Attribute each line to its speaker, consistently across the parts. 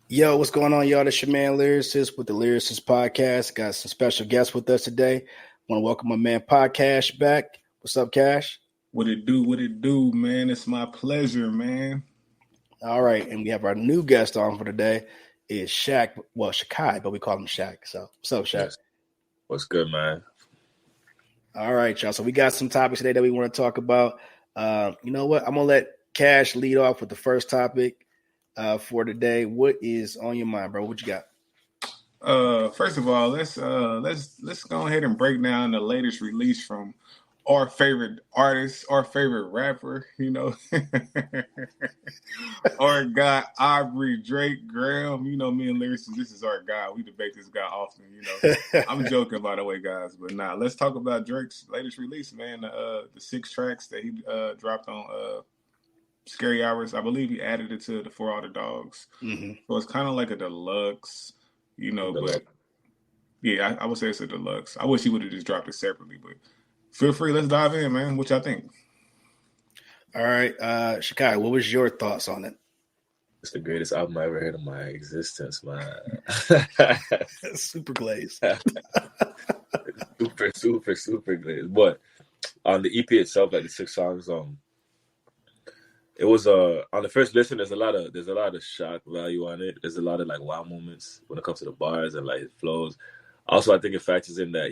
Speaker 1: Yo, what's going on, y'all? This your man Lyricist with the Lyricist podcast. Got some special guests with us today. Want to welcome my man Podcast back. What's up, Cash?
Speaker 2: What it do? What it do, man? It's my pleasure, man.
Speaker 1: All right, and we have our new guest on for today. Is Shaq? Well, Shaq'Khi, but we call him Shaq. So, what's up, Shaq?
Speaker 3: Yes. What's good, man?
Speaker 1: All right, y'all. So we got some topics today that we want to talk about. You know what? I'm gonna let Cash lead off with the first topic for today. What is on your mind, bro? What you got?
Speaker 2: First of all, let's go ahead and break down the latest release from our favorite artist, our favorite rapper, our guy Aubrey Drake Graham. You know, me and Lyricist, this is our guy. We debate this guy often. I'm joking, by the way, guys, but let's talk about Drake's latest release, man. The 6 tracks that he dropped on Scary Hours. I believe he added it to the For All the Dogs.
Speaker 1: Mm-hmm.
Speaker 2: So it's kind of like a deluxe, but yeah, I would say it's a deluxe. I wish he would have just dropped it separately, but feel free. Let's dive in, man. What y'all think?
Speaker 1: All right. Shaq'Khi, what was your thoughts on it?
Speaker 3: It's the greatest album I ever heard in my existence, man.
Speaker 1: Super glazed.
Speaker 3: super glazed. But on the EP itself, like the 6 songs, it was on the first listen. There's a lot of shock value on it. There's a lot of like wow moments when it comes to the bars and like it flows. Also, I think it factors in that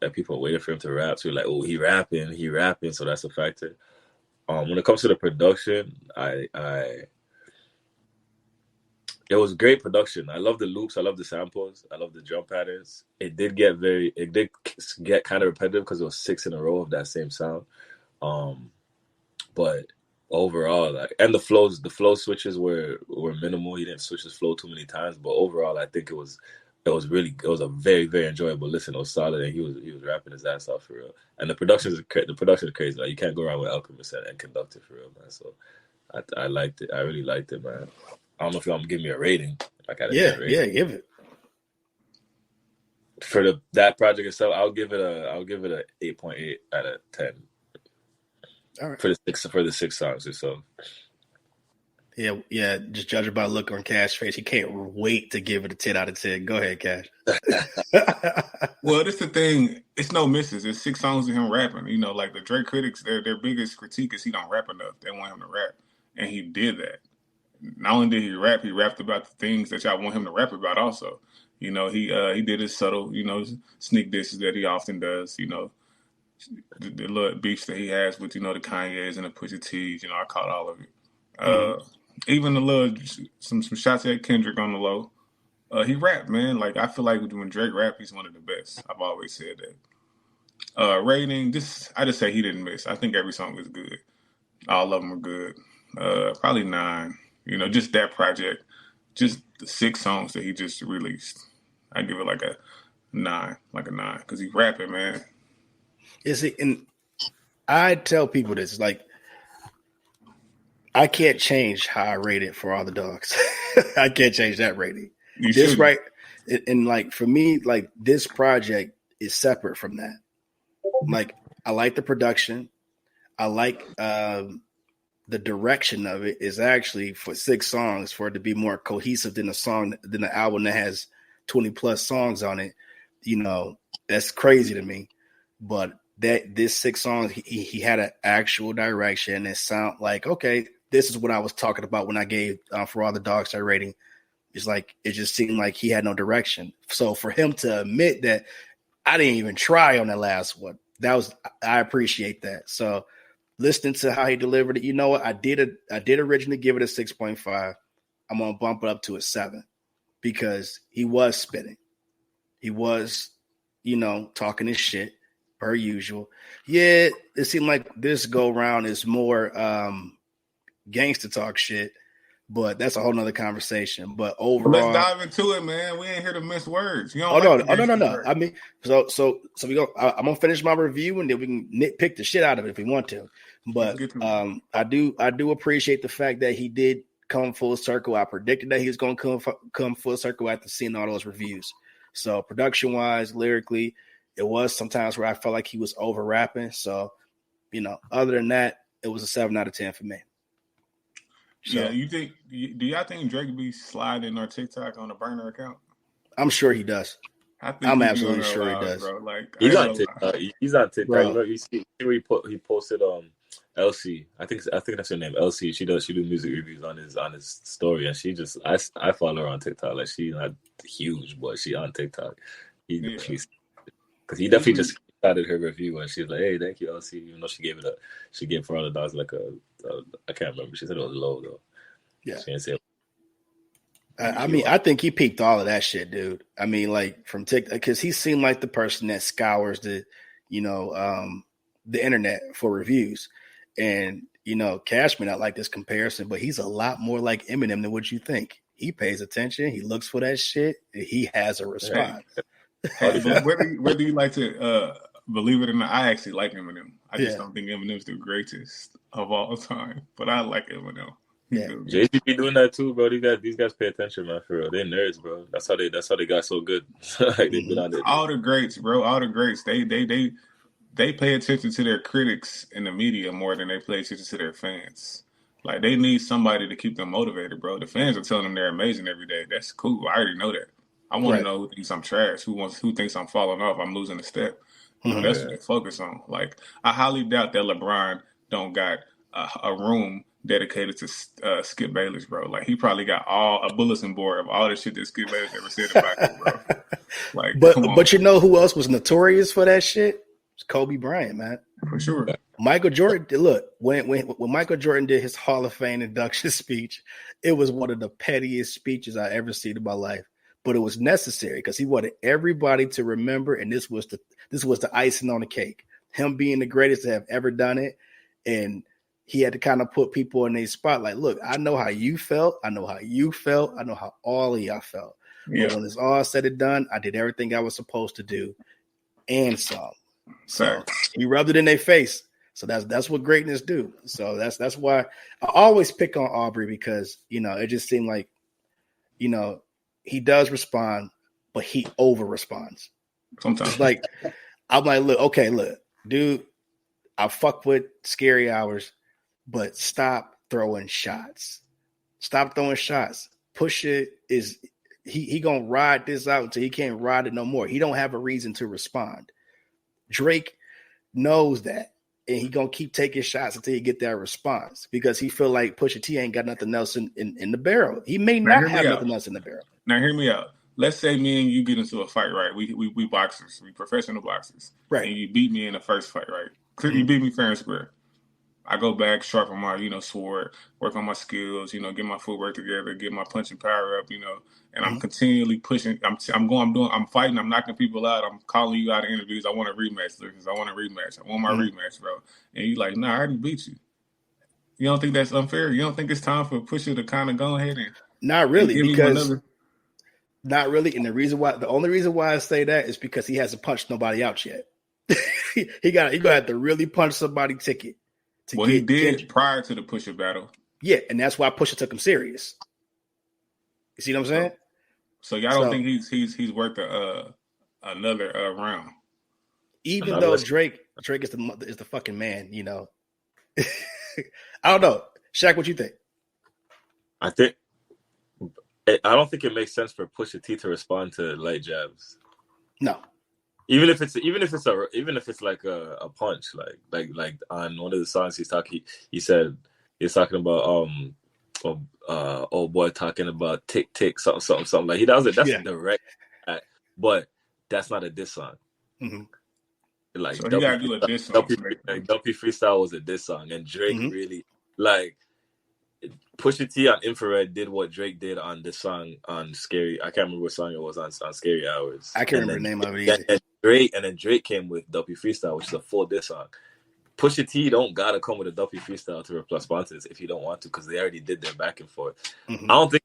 Speaker 3: that people are waiting for him to rap. So you're like, oh, he rapping. So that's a factor. When it comes to the production, it was great production. I love the loops. I love the samples. I love the drum patterns. It did get kind of repetitive because it was 6 in a row of that same sound. But overall, and the flow switches were minimal. He didn't switch his flow too many times. But overall, I think it was a very, very enjoyable listen. It was solid, and he was rapping his ass off for real. And the production is crazy. Like, you can't go around with Alchemist and Conductor for real, man. So I liked it. I really liked it, man. I don't know if y'all gonna give me a rating.
Speaker 1: Yeah, give it.
Speaker 3: For that project itself, I'll give it a 8.8 out of 10.
Speaker 1: All right.
Speaker 3: For the 6 songs or so.
Speaker 1: Yeah. Just judging by the look on Cash's face, he can't wait to give it a 10 out of 10. Go ahead, Cash.
Speaker 2: Well, that's the thing. It's no misses. It's 6 songs of him rapping. Like the Drake critics, their biggest critique is he don't rap enough. They want him to rap, and he did that. Not only did he rapped about the things that y'all want him to rap about. Also, he did his subtle, sneak disses that he often does. The little beefs that he has with the Kanye's and the Pusha T's. I caught all of it. Even the little some shots at Kendrick on the low. He rapped, man. Like, I feel like when Drake rap, he's one of the best. I've always said that. Rating, I just say he didn't miss. I think every song was good. All of them were good. Probably 9. Just that project, just the 6 songs that he just released. I give it like a 9, because he's rapping, man.
Speaker 1: Is it? And I tell people this, like, I can't change how I rate it For All the Dogs. I can't change that rating. Right, and like for me, like this project is separate from that. Like, I like the production. I like the direction of it is actually for 6 songs for it to be more cohesive than an album that has 20 plus songs on it. That's crazy to me. But this 6 songs, he had an actual direction and sound like, okay, this is what I was talking about when I gave For All the Dogs that rating. It's like, it just seemed like he had no direction. So for him to admit that I didn't even try on that last one, I appreciate that. So listening to how he delivered it, you know what? I did originally give it a 6.5. I'm going to bump it up to a 7 because he was spitting. He was, talking his shit per usual. Yeah, it seemed like this go round is more gangster talk shit, but that's a whole nother conversation. But overall,
Speaker 2: let's dive into it, man. We ain't here to miss words.
Speaker 1: No. I mean, so we go. I'm gonna finish my review and then we can nitpick the shit out of it if we want to. But I do appreciate the fact that he did come full circle. I predicted that he was gonna come full circle after seeing all those reviews. So production wise, lyrically, it was sometimes where I felt like he was over rapping. So, other than that, it was a 7 out of 10 for me.
Speaker 2: So, yeah, do y'all think Drake be sliding or TikTok on a burner account?
Speaker 1: I'm sure he does. I'm absolutely sure he does.
Speaker 2: Bro. Like,
Speaker 3: he's on TikTok. He's on TikTok.
Speaker 1: Bro.
Speaker 3: You see he posted LC. I think that's her name. LC. She do music reviews on his story, and she just I follow her on TikTok. Like, she's not huge, but she on TikTok. Because he definitely just started her review, and she's like, "Hey, thank you, LC." Even though she gave For All the Dogs like I can't remember. She said it was low though.
Speaker 1: Yeah.
Speaker 3: She didn't say it.
Speaker 1: I mean, I think he peaked all of that shit, dude. I mean, like, from TikTok, because he seemed like the person that scours the internet for reviews. And, Cash may not like this comparison, but he's a lot more like Eminem than what you think. He pays attention. He looks for that shit. And he has a response.
Speaker 2: Hey, whether you like to believe it or not, I actually like Eminem. I just don't think Eminem's the greatest of all time. But I like Eminem.
Speaker 1: Yeah,
Speaker 3: Jay-Z be doing that too, bro. These guys pay attention, man. For real, they're nerds, bro. That's how they got so good. Like, they've been on it.
Speaker 2: All the greats, bro. All the greats. They pay attention to their critics in the media more than they pay attention to their fans. Like, they need somebody to keep them motivated, bro. The fans are telling them they're amazing every day. That's cool. I already know that. I want to know who thinks I'm trash. Who thinks I'm falling off? I'm losing a step. That's what they focus on. Like, I highly doubt that LeBron don't got a room dedicated to Skip Bayless, bro. Like, he probably got a bulletin board of all the shit that Skip Bayless ever said about him, bro. Like,
Speaker 1: but you know who else was notorious for that shit? It's Kobe Bryant, man.
Speaker 2: For sure.
Speaker 1: Michael Jordan. Look, when Michael Jordan did his Hall of Fame induction speech, it was one of the pettiest speeches I ever seen in my life. But it was necessary because he wanted everybody to remember, and this was the icing on the cake. Him being the greatest to have ever done it, and he had to kind of put people in their spot. Like, look, I know how you felt. I know how you felt. I know how all of y'all felt. Yeah. But when it's all said and done, I did everything I was supposed to do and some. So he rubbed it in their face. So that's what greatness do. So that's why I always pick on Aubrey, because, it just seemed like, he does respond, but he over responds.
Speaker 2: Sometimes.
Speaker 1: It's like, I'm like, look, dude, I fuck with Scary Hours, but stop throwing shots. Stop throwing shots. Pusha is he gonna ride this out until he can't ride it no more. He don't have a reason to respond. Drake knows that, and he gonna keep taking shots until he get that response, because he feel like Pusha T ain't got nothing else in the barrel. He may not have nothing else in the barrel.
Speaker 2: Now hear me out. Let's say me and you get into a fight, right? We boxers, we professional boxers,
Speaker 1: right?
Speaker 2: And you beat me in the first fight, right? You beat me fair and square. I go back, sharpen my, sword, work on my skills, get my footwork together, get my punching power up, and I'm continually pushing. I'm fighting. I'm knocking people out. I'm calling you out of interviews. I want a rematch, Lyricist. I want a rematch. I want my rematch, bro. And you like, nah, I already beat you. You don't think that's unfair? You don't think it's time for Pusha to kind of go ahead and
Speaker 1: not really, because not really. And the only reason why I say that is because he hasn't punched nobody out yet. he gonna have to really punch somebody ticket.
Speaker 2: He did prior to the Pusha battle.
Speaker 1: Yeah, and that's why Pusha took him serious. You see what I'm saying?
Speaker 2: So y'all don't think he's worth another round?
Speaker 1: Even though Drake is the fucking man, I don't know. Shaq, what you think?
Speaker 3: I don't think it makes sense for Pusha T to respond to light jabs.
Speaker 1: No.
Speaker 3: Even if it's like a punch, like on one of the songs he said he's talking about old boy talking about tick tick something like that's direct, but that's not a diss song.
Speaker 2: Mm-hmm. Like, so you gotta do a diss song.
Speaker 3: Dumpy Freestyle was a diss song, and Drake really like Pusha T on Infrared did what Drake did on the song on Scary. I can't remember what song it was on Scary Hours.
Speaker 1: I can't remember the name of it either.
Speaker 3: And then Drake came with Dumpy Freestyle, which is a full diss song. Pusha T don't gotta come with a Dumpy Freestyle to replace sponsors if you don't want to, because they already did their back and forth. Mm-hmm. I don't think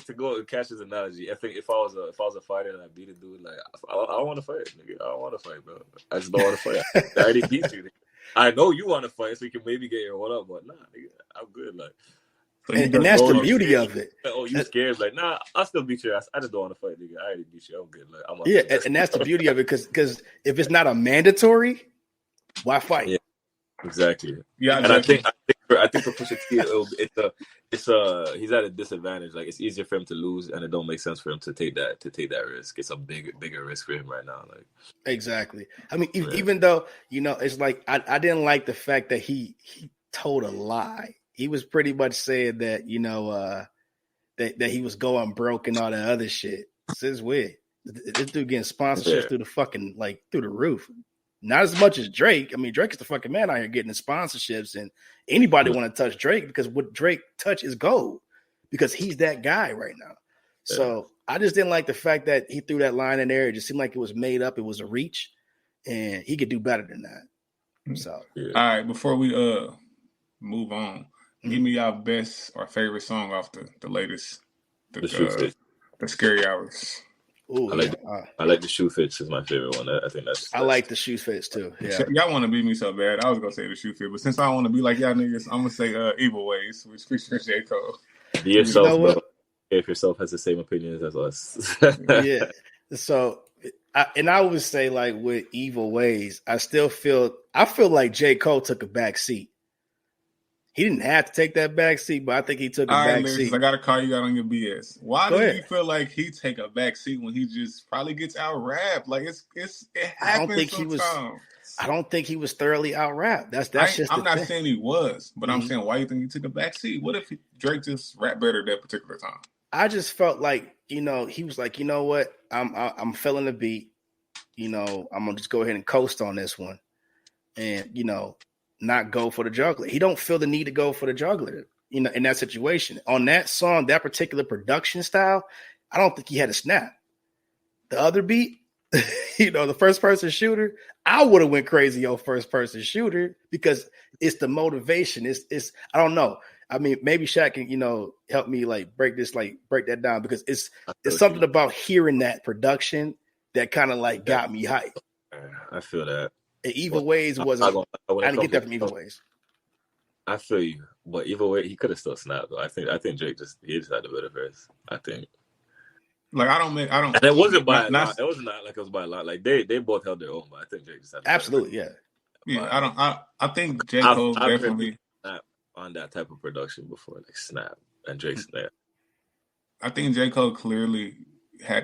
Speaker 3: to go with Cash's analogy, I think if I was a fighter and I beat a dude, like I don't want to fight, nigga. I don't want to fight, bro. I just don't want to fight. I already beat you, nigga. I know you want to fight, so you can maybe get your one up, but nah, nigga, I'm good. Like,
Speaker 1: so and that's the beauty of it.
Speaker 3: Oh, you scared? Like, nah, I'll still beat your ass. I just don't want to fight, nigga. I already beat you. I'm good. Like,
Speaker 1: and that's the beauty of it, because if it's not a mandatory, why fight?
Speaker 3: Yeah. Exactly.
Speaker 2: Yeah,
Speaker 3: and I think for Pusha T, he's at a disadvantage. Like it's easier for him to lose, and it don't make sense for him to take that risk. It's a bigger risk for him right now. Like
Speaker 1: exactly. I mean, even though it's like I didn't like the fact that he told a lie. He was pretty much saying that that he was going broke and all that other shit. Since when? This dude getting sponsorships through the fucking through the roof. Not as much as Drake. I mean, Drake is the fucking man out here getting the sponsorships, and anybody want to touch Drake because what Drake touch is gold because he's that guy right now. Yeah. So I just didn't like the fact that he threw that line in there. It just seemed like it was made up. It was a reach, and he could do better than that. So,
Speaker 2: all right, before we move on, give me your best or favorite song off the latest, the Scary Hours.
Speaker 1: Ooh,
Speaker 3: I like the Shoe Fits is my favorite one. I think that's
Speaker 1: I like the Shoe Fits too. Yeah,
Speaker 2: y'all want to beat me so bad. I was gonna say the Shoe Fit, but since I don't want to be like y'all niggas, I'm gonna say Evil Ways, which features J. Cole.
Speaker 3: Be yourself, bro. If yourself has the same opinions as us.
Speaker 1: Yeah. So, I would say with Evil Ways, I feel like J. Cole took a back seat. He didn't have to take that back seat, but I think he took a back seat.
Speaker 2: I got to call you out on your BS. Why do you feel like he take a back seat when he just probably gets out rapped? Like it happens sometimes.
Speaker 1: I don't think he was thoroughly out rapped.
Speaker 2: I'm not saying he was, but I'm saying why you think he took a back seat? What if Drake just rapped better that particular time?
Speaker 1: I just felt like he was like, you know what, I'm feeling the beat. I'm gonna just go ahead and coast on this one, and not go for the juggler. He don't feel the need to go for the juggler, in that situation. On that song, that particular production style, I don't think he had a snap. The other beat, the first person shooter, I would have went crazy on first person shooter because it's the motivation. It's I don't know. I mean, maybe Shaq can, help me break that down because it's something about hearing that production that kind of got me hyped.
Speaker 3: I feel that.
Speaker 1: Evil Ways wasn't. I didn't get that from Evil Ways.
Speaker 3: I feel you, but Evil Ways he could have still snapped though. I think Drake just had the better verse. I think.
Speaker 2: I don't.
Speaker 3: And it wasn't by a lot. It was not like it was by a lot. Like they both held their own, but I think Drake just had the
Speaker 1: absolutely
Speaker 3: better
Speaker 1: verse.
Speaker 2: Yeah. I think J. Cole definitely
Speaker 3: snap on that type of production before, Snap and Drake Snap.
Speaker 2: I think J. Cole clearly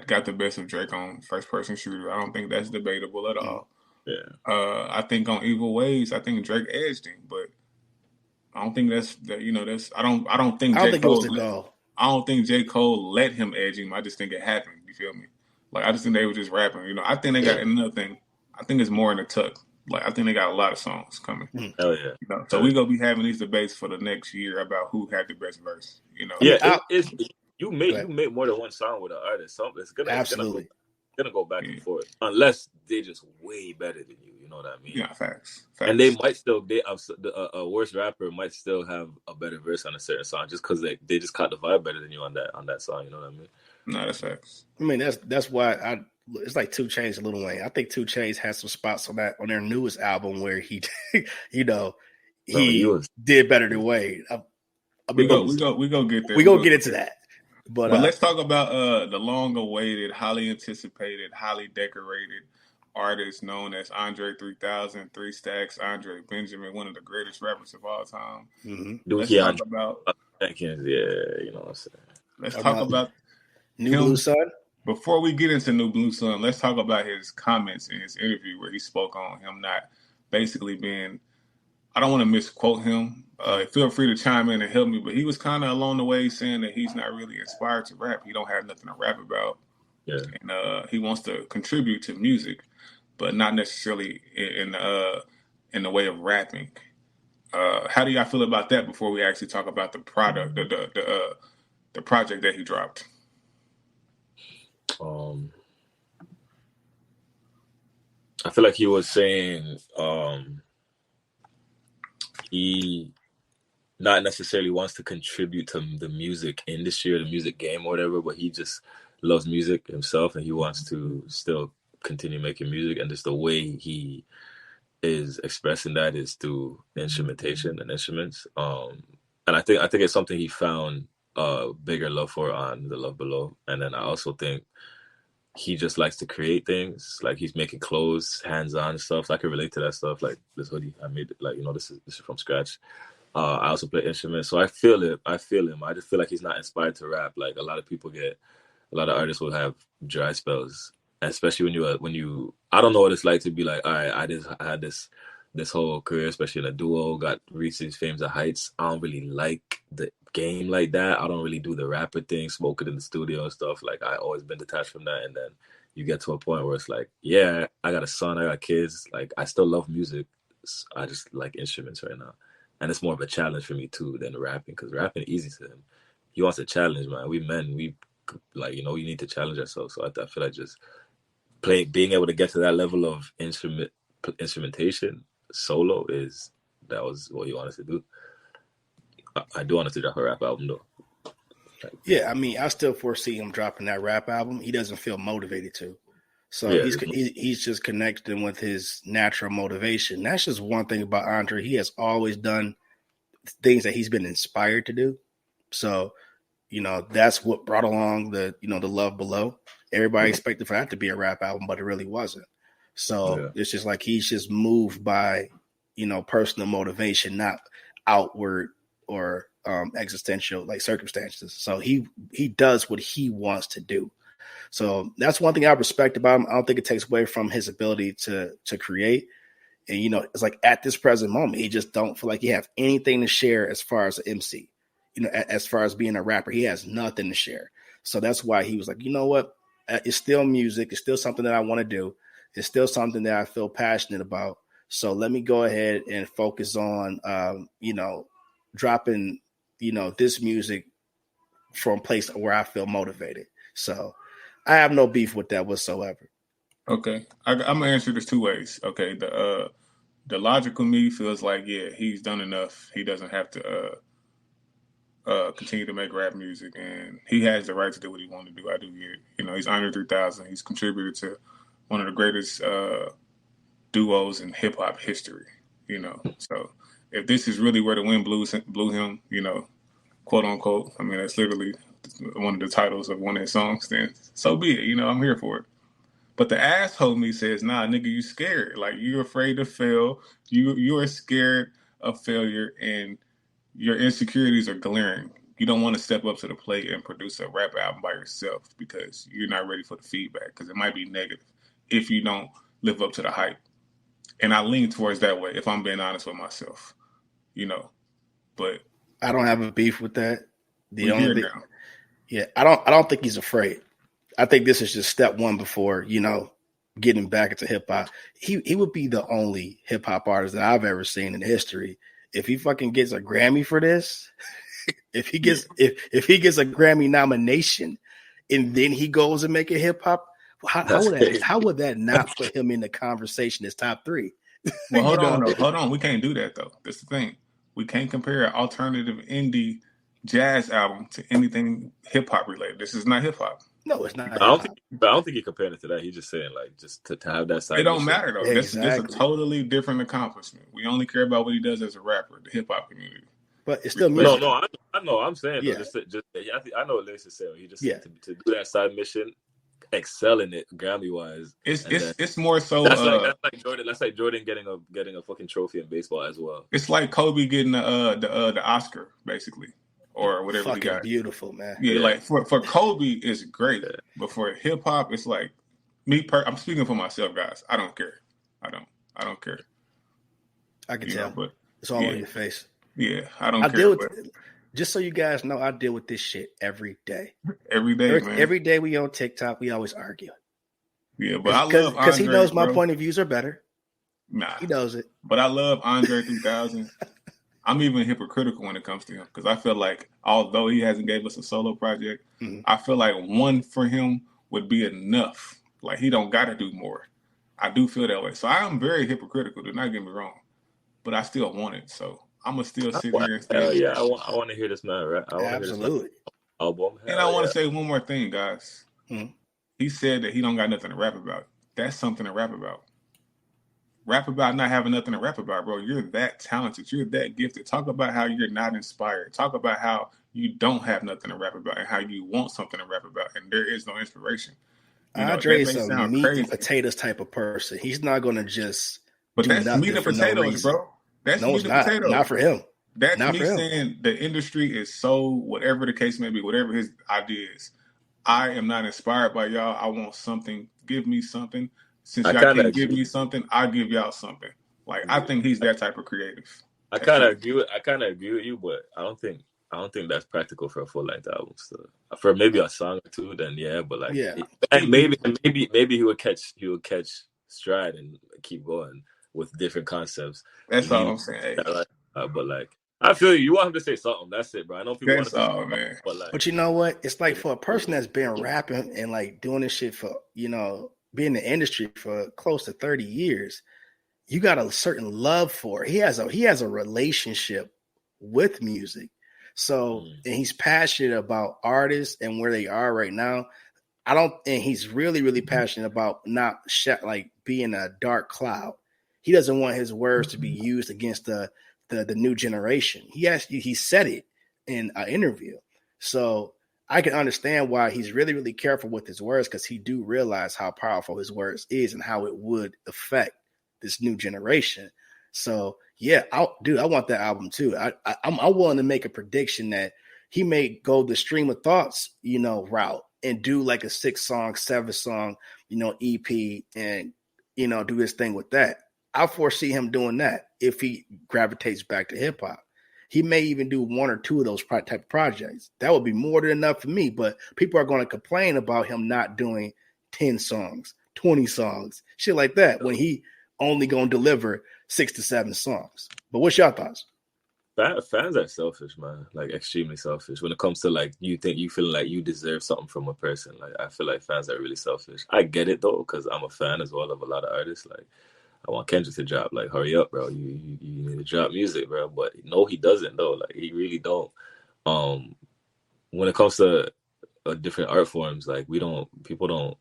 Speaker 2: got the best of Drake on first person shooter. I don't think that's debatable at all.
Speaker 3: Yeah.
Speaker 2: I think on Evil Ways, I think Drake edged him, but I don't think that's I don't think J. Cole. I don't think J. Cole let him edge him. I just think it happened. You feel me? I just think they were just rapping. I think they got another thing. I think it's more in the tuck. I think they got a lot of songs coming.
Speaker 3: Hell yeah.
Speaker 2: So we're gonna be having these debates for the next year about who had the best verse.
Speaker 3: Yeah, you make more than one song with an artist. So it's gonna go back and forth unless they just way better than you. You know what I mean?
Speaker 2: Yeah, facts.
Speaker 3: And they might still a worse rapper might still have a better verse on a certain song just because they just caught the vibe better than you on that song. You know what I mean?
Speaker 2: No, that's facts.
Speaker 1: I mean that's why it's like 2 Chainz and Lil Wayne. I think 2 Chainz has some spots on their newest album where he did better than Wayne.
Speaker 2: We go get there.
Speaker 1: We gonna get into that. But
Speaker 2: let's talk about the long-awaited, highly anticipated, highly decorated artist known as Andre 3000, 3 Stacks, Andre Benjamin, one of the greatest rappers of all time.
Speaker 1: Mm-hmm.
Speaker 2: Let's talk about
Speaker 3: you know what I'm saying.
Speaker 2: Let's talk about
Speaker 1: New Blue Sun.
Speaker 2: Before we get into New Blue Sun, let's talk about his comments in his interview where he spoke on him not basically being. I don't want to misquote him. Feel free to chime in and help me, but he was kind of along the way saying that he's not really inspired to rap. He don't have nothing to rap about.
Speaker 3: Yeah.
Speaker 2: And he wants to contribute to music, but not necessarily in the way of rapping. How do y'all feel about that before we actually talk about the product, the project that he dropped?
Speaker 3: I feel like he was saying he not necessarily wants to contribute to the music industry or the music game or whatever, but he just loves music himself and he wants to still continue making music. And just the way he is expressing that is through instrumentation and instruments. And I think it's something he found a bigger love for on The Love Below. And then I also think he just likes to create things. Like he's making clothes, hands-on stuff. So I can relate to that stuff. Like this hoodie, I made it. Like, you know, this is from scratch. I also play instruments, so I feel it. I feel him. I just feel like he's not inspired to rap. Like a lot of artists will have dry spells, especially when you. I don't know what it's like to be like, all right, I had this whole career, especially in a duo, reached these famous heights. I don't really like the game like that. I don't really do the rapper thing, smoke it in the studio and stuff. Like I always been detached from that, and then you get to a point where it's like, yeah, I got a son, I got kids. Like I still love music. I just like instruments right now. And it's more of a challenge for me too than rapping, because rapping easy to him. He wants a challenge, man. We men, we like, you know, we need to challenge ourselves. So I feel like just being able to get to that level of instrumentation solo that was what he wanted to do. I do want to drop a rap album though.
Speaker 1: Yeah, I mean, I still foresee him dropping that rap album. He doesn't feel motivated to. So yeah, he's just connecting with his natural motivation. That's just one thing about Andre. He has always done things that he's been inspired to do. So, you know, that's what brought along the Love Below. Everybody expected for that to be a rap album, but it really wasn't. So it's just like he's just moved by, you know, personal motivation, not outward or existential like circumstances. So he does what he wants to do. So that's one thing I respect about him. I don't think it takes away from his ability to create. And, you know, it's like at this present moment, he just don't feel like he have anything to share as far as an MC, you know, as far as being a rapper. He has nothing to share. So that's why he was like, you know what? It's still music. It's still something that I want to do. It's still something that I feel passionate about. So let me go ahead and focus on, you know, dropping, you know, this music from a place where I feel motivated. So I have no beef with that whatsoever.
Speaker 2: Okay. I'm going to answer this two ways. Okay. The logical me feels like, yeah, he's done enough. He doesn't have to continue to make rap music, and he has the right to do what he wants to do. I do get it. You know, he's Andre 3000. He's contributed to one of the greatest duos in hip hop history, you know. So if this is really where the wind blew him, you know, quote unquote, I mean, that's literally one of the titles of one of his songs, then so be it. You know, I'm here for it. But the asshole me says, nah, nigga, you scared. Like, you're afraid to fail. You are scared of failure, and your insecurities are glaring. You don't want to step up to the plate and produce a rap album by yourself because you're not ready for the feedback, because it might be negative if you don't live up to the hype. And I lean towards that way, if I'm being honest with myself, you know. But
Speaker 1: I don't have a beef with that. I don't think he's afraid. I think this is just step one before, you know, getting back into hip hop. He would be the only hip hop artist that I've ever seen in history. If he fucking gets a Grammy for this, if he gets a Grammy nomination, and then he goes and make a hip hop, how would that not put him in the conversation as top three?
Speaker 2: Well, hold on. We can't do that though. That's the thing. We can't compare an alternative indie jazz album to anything hip hop related. This is not hip hop.
Speaker 1: No, it's not.
Speaker 3: I don't think you're comparing it to that. He's just saying, like, just to have that side.
Speaker 2: It don't matter though.
Speaker 1: Exactly.
Speaker 2: This is a totally different accomplishment. We only care about what he does as a rapper, the hip hop community.
Speaker 1: But it's still music.
Speaker 3: No, I know. I'm saying, yeah. I know what Lyricist is saying. He just to do that side mission, excel in it, Grammy wise.
Speaker 2: It's more so.
Speaker 3: That's like Jordan. That's like Jordan getting a fucking trophy in baseball as well.
Speaker 2: It's like Kobe getting the Oscar, basically. Or whatever
Speaker 1: fucking
Speaker 2: he got.
Speaker 1: Beautiful, man.
Speaker 2: Yeah, like for Kobe, it's great. But for hip hop, it's like I'm speaking for myself, guys. I don't care. I don't care.
Speaker 1: I can tell. But it's all on your face.
Speaker 2: Yeah, I don't care.
Speaker 1: Just so you guys know, I deal with this shit every day.
Speaker 2: Every day, man.
Speaker 1: Every day we on TikTok, we always argue.
Speaker 2: Yeah, but I love Andre,
Speaker 1: because he knows my point of views are better.
Speaker 2: Nah,
Speaker 1: he knows it.
Speaker 2: But I love Andre 3000. I'm even hypocritical when it comes to him, because I feel like although he hasn't gave us a solo project, I feel like one for him would be enough. Like, he don't got to do more. I do feel that way. So I am very hypocritical. Do not get me wrong, but I still want it. So I'm gonna still sit here and say,
Speaker 3: I want to hear this man rap.
Speaker 1: Absolutely.
Speaker 3: Album.
Speaker 2: And I want to say one more thing, guys. He said that he don't got nothing to rap about. That's something to rap about. Rap about not having nothing to rap about, bro. You're that talented. You're that gifted. Talk about how you're not inspired. Talk about how you don't have nothing to rap about and how you want something to rap about, and there is no inspiration.
Speaker 1: Andre is
Speaker 2: may
Speaker 1: a
Speaker 2: sound
Speaker 1: meat
Speaker 2: crazy,
Speaker 1: and potatoes type of person. He's not going to just
Speaker 2: but
Speaker 1: do
Speaker 2: that's
Speaker 1: nothing
Speaker 2: meat and
Speaker 1: for no
Speaker 2: potatoes,
Speaker 1: reason.
Speaker 2: bro. That's
Speaker 1: No,
Speaker 2: meat
Speaker 1: it's
Speaker 2: and
Speaker 1: not.
Speaker 2: potatoes.
Speaker 1: Not for him.
Speaker 2: That's
Speaker 1: Not
Speaker 2: me
Speaker 1: for him.
Speaker 2: saying the industry is so whatever the case may be, whatever his ideas. I am not inspired by y'all. I want something. Give me something. Since y'all can't give me something, I'll give y'all something. Like I think he's that type of creative.
Speaker 3: I kind of agree with you, but I don't think that's practical for a full length album. So for maybe a song or two, then yeah. But like, and maybe he would catch stride and keep going with different concepts.
Speaker 2: That's all I'm saying.
Speaker 3: But like, I feel you want him to say something. That's it, bro. I know people want to say something,
Speaker 2: man.
Speaker 1: But you know what? It's like for a person that's been rapping and like doing this shit for, being in the industry for close to 30 years, you got a certain love for it. He has a relationship with music. So, and he's passionate about artists and where they are right now. And he's really, really passionate about not like being a dark cloud. He doesn't want his words to be used against the new generation. He said it in an interview. So I can understand why he's really, really careful with his words, because he do realize how powerful his words is and how it would affect this new generation. So yeah, I want that album too. I'm willing to make a prediction that he may go the stream of thoughts, route and do like a 6-song, 7-song, EP and, do his thing with that. I foresee him doing that if he gravitates back to hip hop. He may even do 1 or 2 of those type of projects. That would be more than enough for me, but people are going to complain about him not doing 10 songs, 20 songs, shit like that, when he only going to deliver 6 to 7 songs. But what's your thoughts?
Speaker 3: Fans are selfish, man. Like extremely selfish when it comes to like you feel like you deserve something from a person. Like I feel like fans are really selfish. I get it though, because I'm a fan as well of a lot of artists. Like I want Kendrick to drop. Like hurry up, bro. You need to drop music, bro. But no, he doesn't though. Like he really don't. When it comes to different art forms, like people don't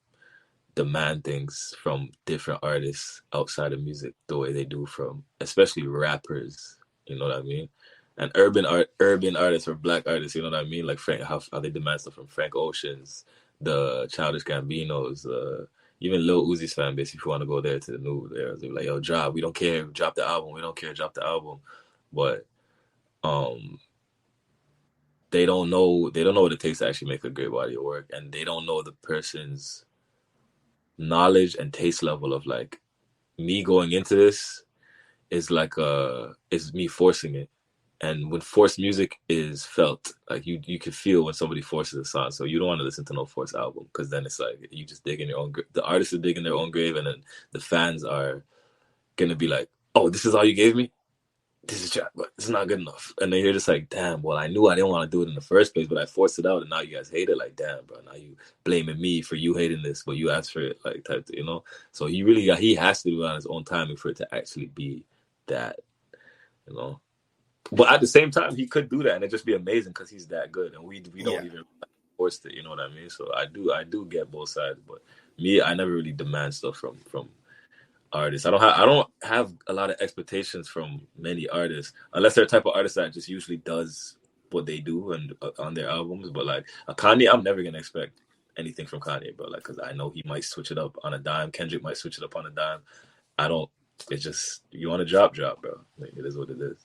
Speaker 3: demand things from different artists outside of music the way they do from especially rappers. You know what I mean? And urban artists or black artists, you know what I mean? Like how they demand stuff from Frank Ocean's, the Childish Gambinos, even Lil Uzi's fan base. If you want to go there to the new era, they're like, "Yo, drop. We don't care. Drop the album. We don't care. Drop the album." But they don't know what it takes to actually make a great body of work, and they don't know the person's knowledge and taste level of like me going into this is like is me forcing it. And when forced music is felt, like you can feel when somebody forces a song. So you don't want to listen to no forced album, because then it's like you just dig in your own. The artist is digging their own grave, and then the fans are gonna be like, "Oh, this is all you gave me? This is trash, but it's not good enough." And then you're just like, "Damn, well, I knew I didn't want to do it in the first place, but I forced it out, and now you guys hate it. Like, damn, bro, now you blaming me for you hating this, but you asked for it, like type, So he has to do it on his own timing for it to actually be that, But at the same time, he could do that, and it'd just be amazing because he's that good, and we don't even force it. You know what I mean? So I do get both sides, but me, I never really demand stuff from artists. I don't have a lot of expectations from many artists, unless they're the type of artist that just usually does what they do and on their albums. But like a Kanye, I'm never gonna expect anything from Kanye, bro. Like, because I know he might switch it up on a dime. Kendrick might switch it up on a dime. I don't. It's just you want to drop, bro. Like, it is what it is.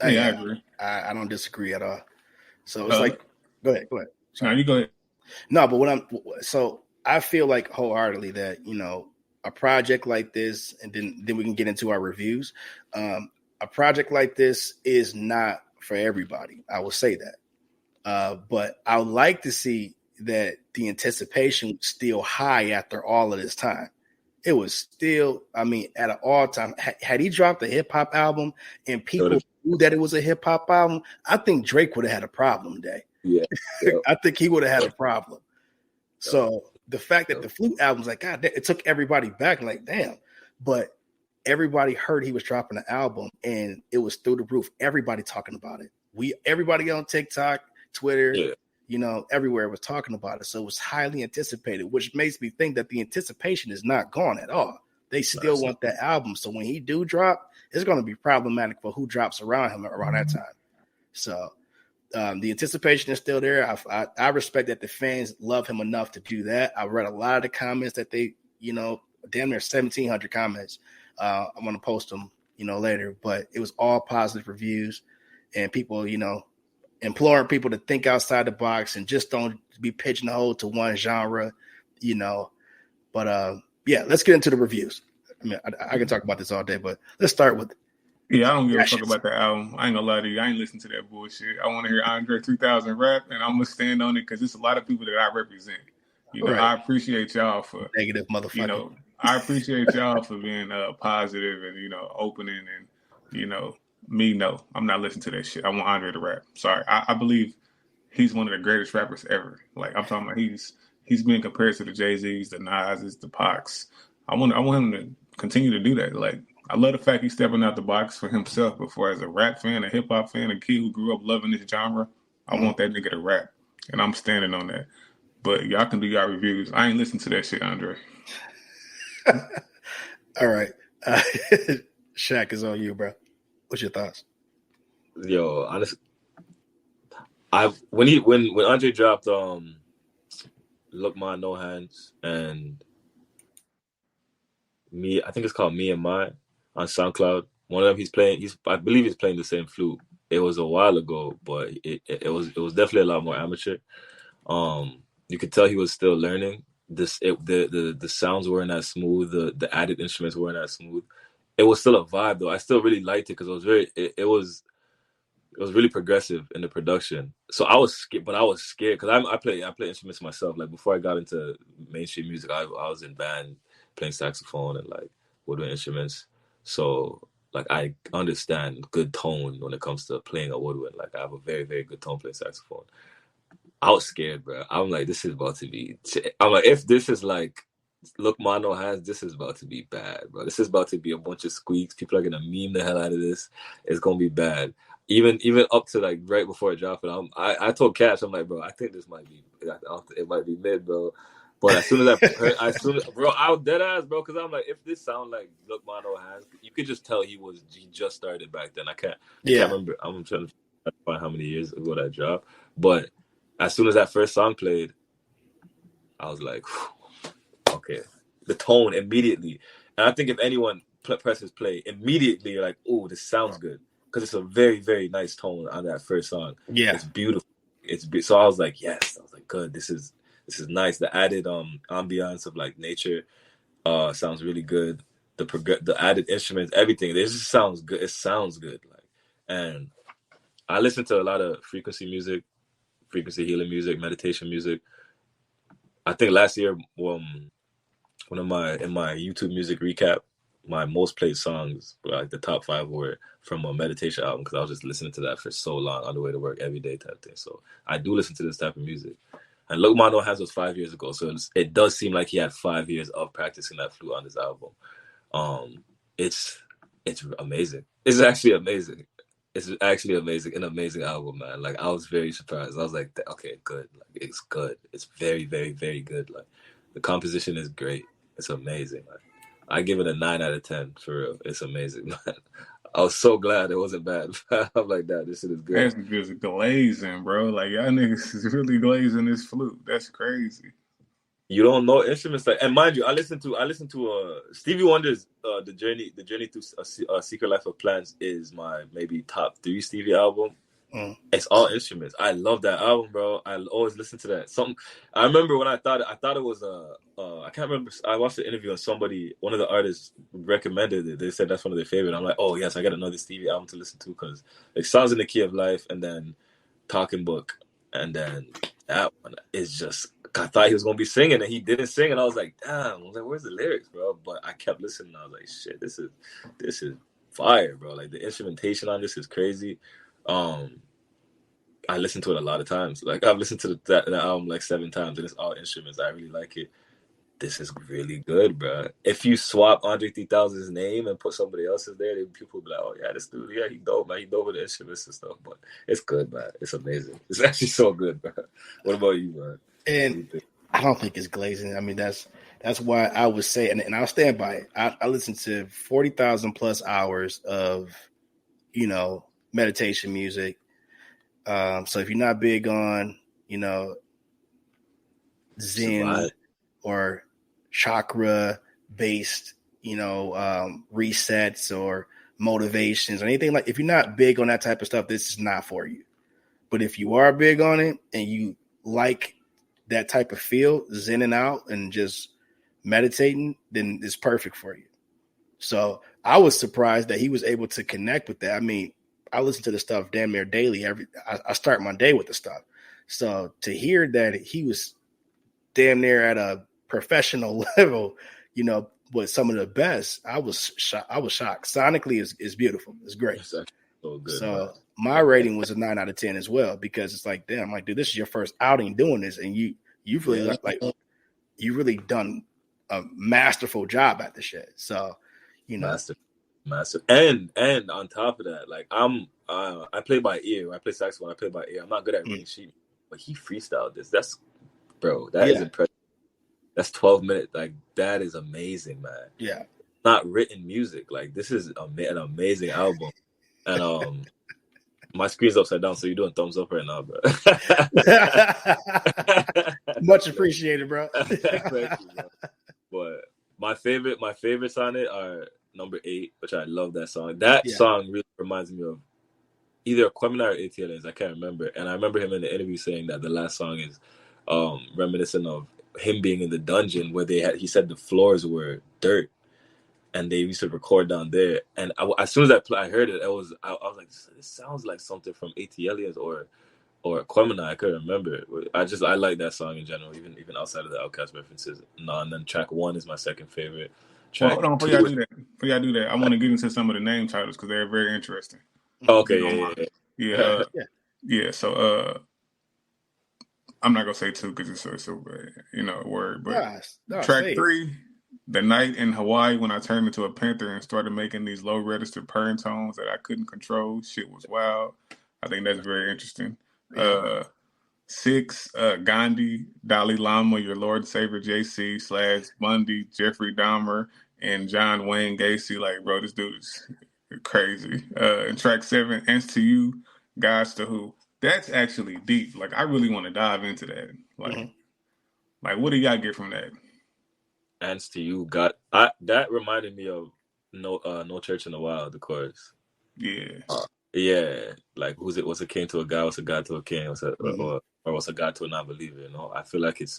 Speaker 2: I agree.
Speaker 1: I don't disagree at all. So it's like, go ahead.
Speaker 2: No, you go ahead.
Speaker 1: No, but I feel like wholeheartedly that, a project like this, and then we can get into our reviews. A project like this is not for everybody. I will say that. But I would like to see that the anticipation was still high after all of this time. It was still, at an all-time. Had he dropped a hip-hop album and people knew that it was a hip-hop album, I think Drake would have had a problem today.
Speaker 3: Yeah.
Speaker 1: I think he would have had a problem. So the fact that the Flute album's like, God, it took everybody back, like, damn. But everybody heard he was dropping an album, and it was through the roof. Everybody talking about it. Everybody on TikTok, Twitter, everywhere was talking about it. So it was highly anticipated, which makes me think that the anticipation is not gone at all. They still want that album. So when he do drop, it's going to be problematic for who drops around him around that time. So The anticipation is still there. I respect that the fans love him enough to do that. I read a lot of the comments that they, damn near 1,700 comments. I'm going to post them, later, but it was all positive reviews and people, imploring people to think outside the box and just don't be pigeonholed to one genre, But yeah, let's get into the reviews. I mean, I can talk about this all day, but let's start with.
Speaker 2: Yeah, I don't give a fuck about the album. I ain't gonna lie to you. I ain't listening to that bullshit. I want to hear Andre 3000 rap, and I'm gonna stand on it because it's a lot of people that I represent. Right. I appreciate y'all for
Speaker 1: negative motherfucker.
Speaker 2: I appreciate y'all for being positive and opening and me. No, I'm not listening to that shit. I want Andre to rap. Sorry, I believe he's one of the greatest rappers ever. Like I'm talking about, he's being compared to the Jay-Z's, the Nas's, the Pacs. I want him to continue to do that. Like. I love the fact he's stepping out the box for himself, but for as a rap fan, a hip-hop fan, a kid who grew up loving this genre, I want that nigga to rap, and I'm standing on that. But y'all can do y'all reviews. I ain't listening to that shit, Andre.
Speaker 1: All right. Shaq is on you, bro. What's your thoughts?
Speaker 3: Yo, honestly, when Andre dropped Look Ma No Hands and Me, I think it's called Me and My on SoundCloud. One of them I believe he's playing the same flute. It was a while ago, but it was definitely a lot more amateur. You could tell he was still learning. The sounds weren't as smooth. The added instruments weren't as smooth. It was still a vibe though. I still really liked it because it was really progressive in the production. So I was scared because I play instruments myself. Like before I got into mainstream music, I was in band playing saxophone and like woodwind instruments. So like I understand good tone when it comes to playing a woodwind. Like I have a very, very good tone playing saxophone. I was scared, bro. I'm like, this is about to be. I'm like, if this is like Look Ma No Hands, this is about to be bad, bro. This is about to be a bunch of squeaks. People are gonna meme the hell out of this. It's gonna be bad. Even up to like right before it dropped, I told Kash, I'm like, bro, I think this might be. It might be mid, bro. But as soon as bro, I was dead ass, bro, because I'm like, if this sound like Look Ma No Hands, you could just tell he just started back then. I can't remember. I'm trying to find how many years ago that dropped. But as soon as that first song played, I was like, okay, the tone immediately. And I think if anyone presses play, immediately you're like, oh, this sounds good. Because it's a very, very nice tone on that first song. Yeah. It's beautiful. So I was like, yes. I was like, good. This is nice. The added ambiance of like nature sounds really good. The added instruments, everything. It just sounds good. It sounds good. Like, and I listen to a lot of frequency healing music, meditation music. I think last year, in my YouTube music recap, my most played songs, like the top 5 were from a meditation album because I was just listening to that for so long on the way to work every day type thing. So I do listen to this type of music. And Look Ma No Hands was 5 years ago, so it does seem like he had 5 years of practicing that flute on this album. It's amazing. It's actually amazing. It's actually amazing, an amazing album, man. Like I was very surprised. I was like, okay, good. Like it's good. It's very, very, very good. Like the composition is great. It's amazing. Like I give it a 9 out of 10 for real. It's amazing, man. I was so glad it wasn't bad. I'm like, that. This shit is good.
Speaker 2: That's just glazing, bro. Like y'all niggas is really glazing this flute. That's crazy.
Speaker 3: You don't know instruments like, and mind you, I listen to Stevie Wonder's the journey through a Secret Life of Plants is my maybe top 3 Stevie album. It's all instruments. I love that album, bro. I always listen to that. I remember when I thought it was I can't remember. I watched the interview and one of the artists recommended it. They said that's one of their favorite. I'm like, oh yes, I got another Stevie album to listen to because it sounds in the Key of Life and then Talking Book and then that one is just. I thought he was gonna be singing and he didn't sing and I was like, damn. I was like, where's the lyrics, bro? But I kept listening. And I was like, shit, this is fire, bro. Like the instrumentation on this is crazy. I listened to it a lot of times. Like I've listened to that album like 7 times and it's all instruments. I really like it. This is really good, bro. If you swap Andre 3000's name and put somebody else's there, then people will be like, oh yeah, this dude, yeah, he dope, man. He dope with the instruments and stuff. But it's good, man. It's amazing. It's actually so good, bro. What about you, man?
Speaker 1: And I don't think it's glazing. I mean, that's why I would say, and I'll stand by it. I listened to 40,000 plus hours of, meditation music. So if you're not big on, Zen
Speaker 3: Survive.
Speaker 1: or chakra based, resets or motivations or anything like, if you're not big on that type of stuff, this is not for you. But if you are big on it and you like that type of feel, zenning out and just meditating, then it's perfect for you. So I was surprised that he was able to connect with that. I mean, I listen to the stuff damn near daily. I start my day with the stuff. So to hear that he was damn near at a professional level, with some of the best, I was shocked. Sonically, is beautiful. It's great.
Speaker 3: So good.
Speaker 1: So my rating was a 9 out of 10 as well, because it's like, damn, like, dude, this is your first outing doing this, and you've really you really done a masterful job at the shit. So,
Speaker 3: master. And on top of that, like I play by ear. I play saxophone. I play by ear. I'm not good at reading sheet, but he freestyled this. That is impressive. That's 12 minutes. Like, that is amazing, man.
Speaker 1: Yeah.
Speaker 3: Not written music. Like, this is an amazing album. And my screen's upside down, so you're doing thumbs up right now, bro.
Speaker 1: Much appreciated, bro.
Speaker 3: Thank you, bro. But my favorites on it are number 8, which I love that song. That song really reminds me of either Kwemina or ATLiens. I can't remember. And I remember him in the interview saying that the last song is reminiscent of him being in the dungeon where he said the floors were dirt and they used to record down there. And as soon as I heard it, I was like, this sounds like something from ATLiens or Kwemina. I couldn't remember. I like that song in general, even outside of the Outkast references. And then track 1 is my second favorite.
Speaker 2: Hold on, before y'all do that, I want to get into some of the name titles because they're very interesting.
Speaker 3: Okay,
Speaker 2: yeah. So I'm not gonna say 2 because it's a word, but track 3, the night in Hawaii when I turned into a panther and started making these low register purring tones that I couldn't control. Shit was wild. I think that's very interesting. 6, Gandhi, Dalai Lama, your Lord Savior JC / Bundy, Jeffrey Dahmer, and John Wayne Gacy. Like, bro, this dude is crazy. And track 7, Ants to You, Gods to Who. That's actually deep. Like, I really want to dive into that. Like, what do y'all get from that?
Speaker 3: Ants to You, God. That reminded me of No Church in the Wild, the chorus.
Speaker 2: Yeah.
Speaker 3: Yeah, like what's a king to a god? What's a god to a king? Or what's a god to a non-believer? I feel like it's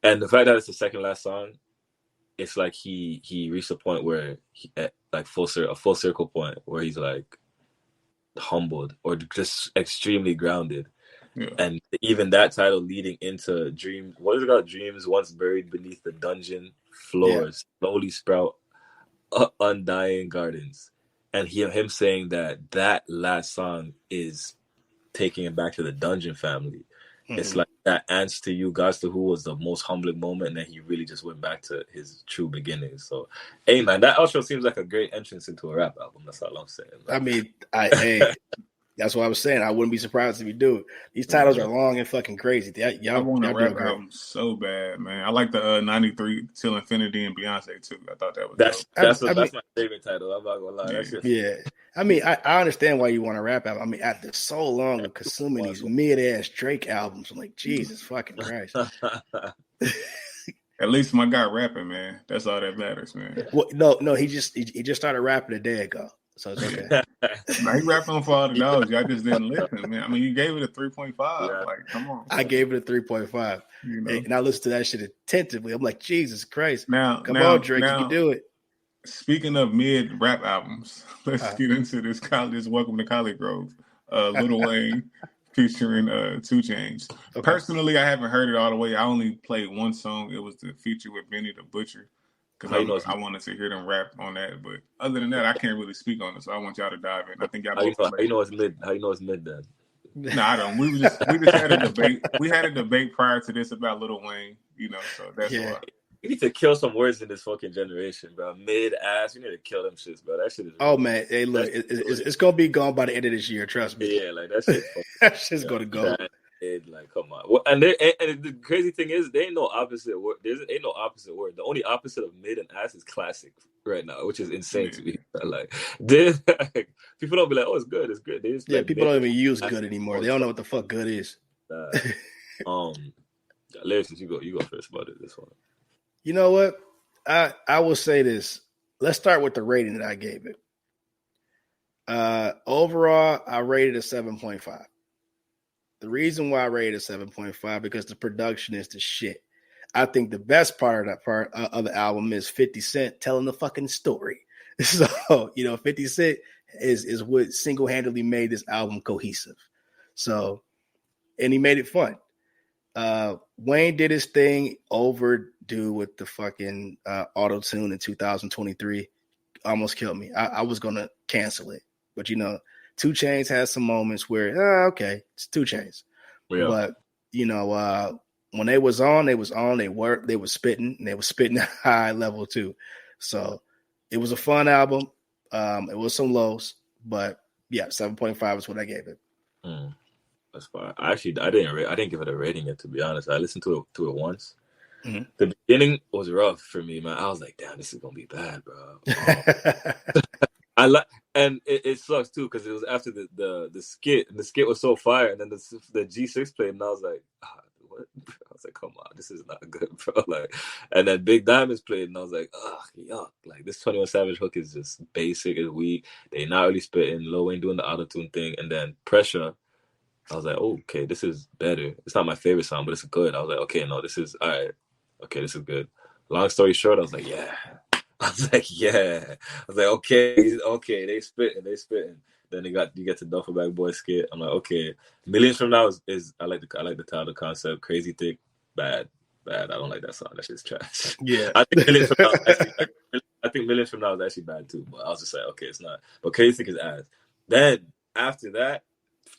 Speaker 3: and the fact that it's the second last song, it's like he reached a point where a full circle point where he's like humbled or just extremely grounded, and even that title leading into Dreams. What is it called? Dreams once buried beneath the dungeon floors slowly sprout undying gardens. And him saying that last song is taking him back to the dungeon family. It's like that Ants to You, Gods to Who was the most humbling moment, and then he really just went back to his true beginnings. So, hey man, that outro seems like a great entrance into a rap album. That's all I'm saying. Like,
Speaker 1: I mean, that's what I was saying. I wouldn't be surprised if you do it. These titles are long and fucking crazy.
Speaker 2: I want a rap album so bad, man. I like the 93 Till Infinity and Beyonce too. I thought that was
Speaker 3: that's my favorite title. I'm not gonna lie.
Speaker 1: I mean, I understand why you want a rap album. I mean, after so long of consuming these mid-ass Drake albums, I'm like, Jesus fucking Christ.
Speaker 2: At least my guy rapping, man. That's all that matters, man.
Speaker 1: Well, no, he just started rapping a day ago. So it's okay.
Speaker 2: He rapping for all the dogs. Y'all just didn't listen, man. I mean, you gave it a 3.5. Yeah. Like, come on.
Speaker 1: I gave it a 3.5. And I listened to that shit attentively. I'm like, Jesus Christ. Come on, Drake, you can do it.
Speaker 2: Speaking of mid rap albums, let's get into this Welcome to Collegrove. Lil Wayne featuring 2 Chainz. Okay. Personally, I haven't heard it all the way. I only played one song. It was the feature with Benny the Butcher. Because I wanted to hear them rap on that, but other than that, I can't really speak on it. So I want y'all to dive in. I think y'all.
Speaker 3: How you know it's mid? How you know it's mid then?
Speaker 2: No, I don't. We just had a debate. We had a debate prior to this about Lil Wayne. So that's why.
Speaker 3: You need to kill some words in this fucking generation, bro. Mid ass, you need to kill them shits, bro. That shit is.
Speaker 1: Oh man, hey, look, it's gonna be gone by the end of this year. Trust me.
Speaker 3: Yeah, like that shit.
Speaker 1: That shit's gonna go.
Speaker 3: Like, come on. Well, and the crazy thing is, there ain't no opposite word. Ain't no opposite word. The only opposite of mid and ass is classic right now, which is insane to me. Like, like, people don't be like, oh, it's good, it's good. They just like,
Speaker 1: people don't even use good anymore. They don't know what the fuck good is.
Speaker 3: Lyricist, you go first about it. This one.
Speaker 1: You know what? I will say this. Let's start with the rating that I gave it. Overall, I rated a 7.5. The reason why I rated a 7.5 because the production is the shit. I think the best part of the album is 50 Cent telling the fucking story. So, 50 Cent is what single-handedly made this album cohesive. So, and he made it fun. Wayne did his thing, overdue with the fucking auto-tune in 2023. Almost killed me. I was going to cancel it. But, 2 Chainz has some moments where, okay, it's 2 Chainz. Yeah. But, when they was on, they were spitting, and they were spitting at a high level too. So it was a fun album. It was some lows, but yeah, 7.5 is what I gave it.
Speaker 3: That's fine. I didn't give it a rating yet, to be honest. I listened to it once. Mm-hmm. The beginning was rough for me, man. I was like, damn, this is gonna be bad, bro. And it sucks too because it was after the skit, and the skit was so fire, and then the G6 played, and I was like, what? I was like, come on, this is not good, bro. Like, and then Big Diamonds played, and I was like, yuck. Like, this 21 Savage hook is just basic, it's weak. They not really spitting. Lil Wayne doing the auto-tune thing, and then Pressure. I was like, oh, okay, this is better. It's not my favorite song, but it's good. I was like, okay, no, this is all right. Okay, this is good. Long story short, I was like, yeah. I was like, okay, they spitting. Then you get to Duffelbag Boy skit. I'm like, okay. Millions from Now is I like the title concept. Crazy Thick, bad. I don't like that song. That shit's trash. Yeah. I think Millions from Now is actually bad too. But I was just like, okay, it's not. But Crazy Thick is ass. Then after that,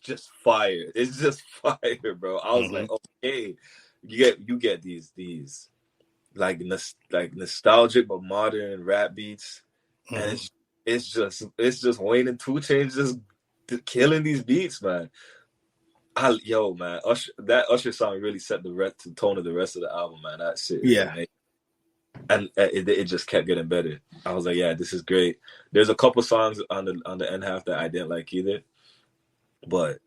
Speaker 3: just fire. It's just fire, bro. I was like, okay, you get these like nostalgic but modern rap beats, and it's just Wayne and 2 Chainz just killing these beats, man. Man, that Usher song really set the tone of the rest of the album, man. That shit is amazing. And it just kept getting better. I was like, yeah, this is great. There's a couple songs on the end half that I didn't like either, but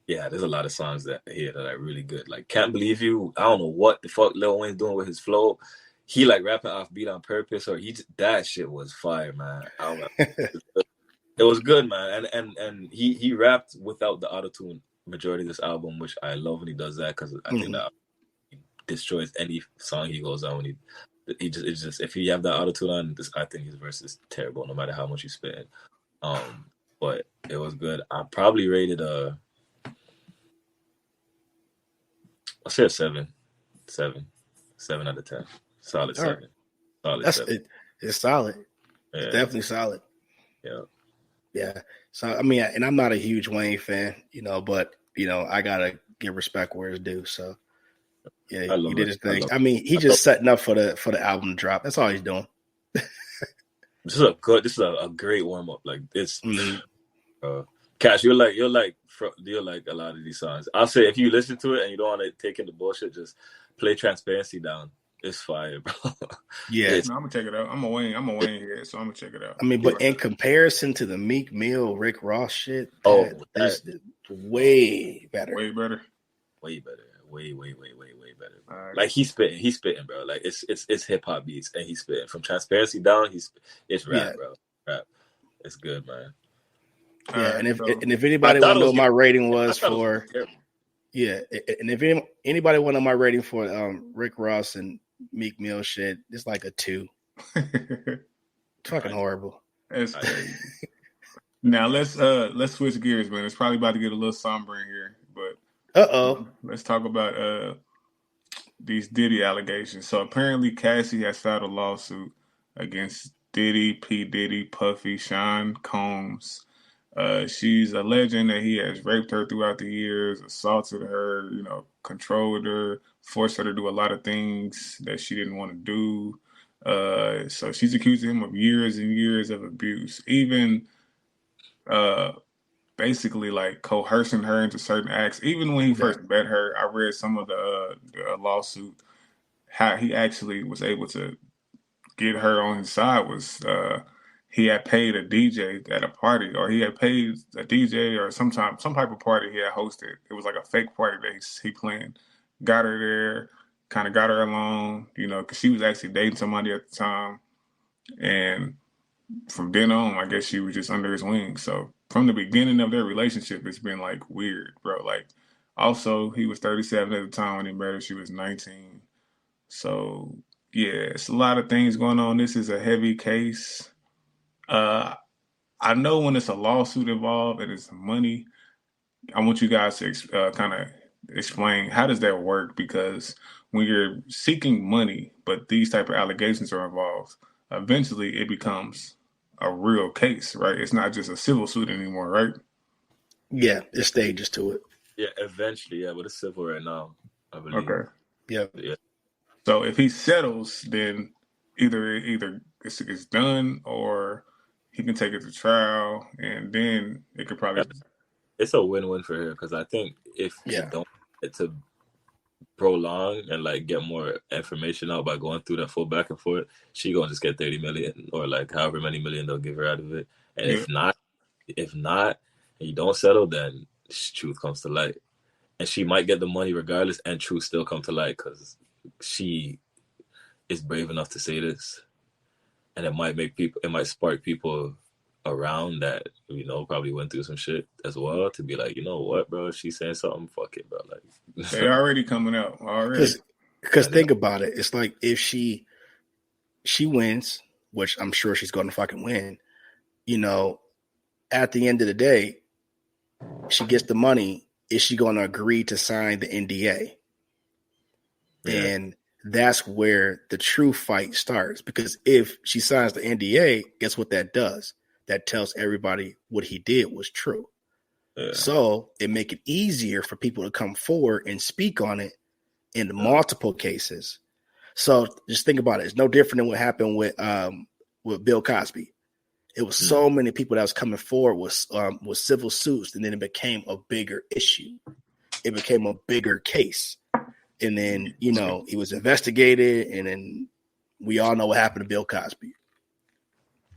Speaker 3: yeah, there's a lot of songs that are really good. Like Can't Believe You. I don't know what the fuck Lil Wayne's doing with his flow. He like rapping off beat on purpose, or that shit was fire, man. I don't know. It was good, man. And he rapped without the auto-tune majority of this album, which I love when he does that, because I think that he destroys any song he goes on when he just if he have that auto-tune on, I think his verse is terrible, no matter how much he's spitting. But it was good. I probably rated I'll say a 7 out of 10. Solid 7. Right. Solid 7.
Speaker 1: It's solid. Yeah. It's definitely solid. Yeah. So I mean, and I'm not a huge Wayne fan, but I gotta give respect where it's due. So yeah, he did his thing. I mean, he's just setting up for the album to drop. That's all he's doing.
Speaker 3: This is a great warm up. Like it's Kash, you're like a lot of these songs. I'll say if you listen to it and you don't want to take in the bullshit, just play Transparency down. It's fire, bro.
Speaker 2: Yeah, I'm gonna check it out. I'm a Wayne here, so I'm gonna check it out.
Speaker 1: I mean, but in comparison to the Meek Mill, Rick Ross shit, that's way better.
Speaker 2: Way better.
Speaker 3: Way better. Way better. Right. Like he's spitting, bro. Like it's hip hop beats, and he's spitting from Transparency down. It's rap, bro. Rap. It's good, man.
Speaker 1: Yeah, and if anybody want to know what my rating was for, and if anybody want to know my rating for Rick Ross and Meek Mill shit, it's like a 2. Fucking horrible.
Speaker 2: Now let's switch gears, man. It's probably about to get a little somber in here, but let's talk about these Diddy allegations. So apparently Cassie has filed a lawsuit against Diddy, P. Diddy, Puffy, Sean Combs. She's alleging that he has raped her throughout the years, assaulted her, controlled her, forced her to do a lot of things that she didn't want to do. So she's accusing him of years and years of abuse. Even back basically like coercing her into certain acts. Even when he first met her, I read some of the lawsuit. How he actually was able to get her on his side was he had paid a DJ at a party, or he had paid a DJ or some type of party he had hosted. It was like a fake party that he planned. Got her there, kind of got her along, because she was actually dating somebody at the time. And from then on, I guess she was just under his wing. So from the beginning of their relationship, it's been like weird, bro. Like, also, he was 37 at the time when he met her. She was 19. So yeah, it's a lot of things going on. This is a heavy case. I know when it's a lawsuit involved and it's money, I want you guys to kind of explain how does that work, because when you're seeking money, but these type of allegations are involved, eventually it becomes a real case, right? It's not just a civil suit anymore, right?
Speaker 1: Yeah, there's stages to it.
Speaker 3: Yeah, eventually, yeah, but it's civil right now, I believe.
Speaker 2: Okay.
Speaker 1: Yeah.
Speaker 2: So if he settles, then either it's done, or he can take it to trial, and then it could probably.
Speaker 3: It's a win-win for her, because I think if you don't get to prolong and like get more information out by going through that full back and forth, she gonna just get 30 million or like however many million they'll give her out of it. And if not, and you don't settle, then truth comes to light, and she might get the money regardless, and truth still come to light because she is brave enough to say this, and it might spark people around that probably went through some shit as well to be like, you know what, bro, she's saying something, fuck it, bro. Like,
Speaker 2: they're already coming out already.
Speaker 1: Because think about it, it's like if she wins, which I'm sure she's going to fucking win, at the end of the day, she gets the money. Is she going to agree to sign the NDA? Yeah. And that's where the true fight starts, because if she signs the NDA, guess what that does? That tells everybody what he did was true. Yeah. So it make it easier for people to come forward and speak on it in multiple cases. So just think about it. It's no different than what happened with Bill Cosby. It was so many people that was coming forward with civil suits, and then it became a bigger issue. It became a bigger case. And then, he was investigated, and then we all know what happened to Bill Cosby.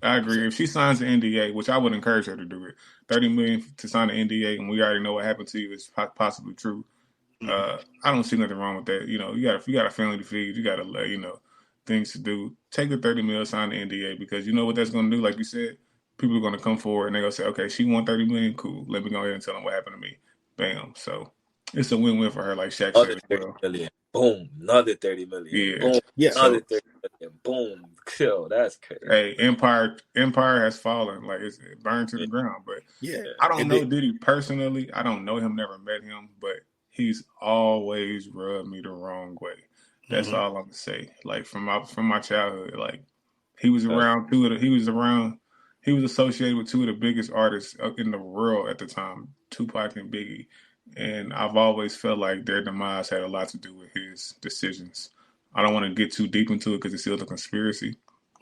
Speaker 2: I agree. If she signs the NDA, which I would encourage her to do it, $30 million to sign the NDA, and we already know what happened to you is possibly true. I don't see nothing wrong with that. You got a family to feed, you got things to do. Take the $30 million, sign the NDA, because you know what that's going to do. Like you said, people are going to come forward and they're going to say, okay, she won $30 million. Cool. Let me go ahead and tell them what happened to me. Bam. So it's a win-win for her, like Shaq said.
Speaker 3: $30 million. Boom. Another $30 million.
Speaker 2: Yeah.
Speaker 3: Boom.
Speaker 1: Yeah.
Speaker 3: Another $30 million. Boom. Yo, that's crazy.
Speaker 2: Hey, Empire has fallen. Like, it's burned to the ground. But I don't know Diddy personally. I don't know him, never met him, but he's always rubbed me the wrong way. That's all I'm gonna say. Like, from my childhood, like, he was around he was associated with two of the biggest artists in the world at the time, Tupac and Biggie. And I've always felt like their demise had a lot to do with his decisions. I don't want to get too deep into it because it's still a conspiracy,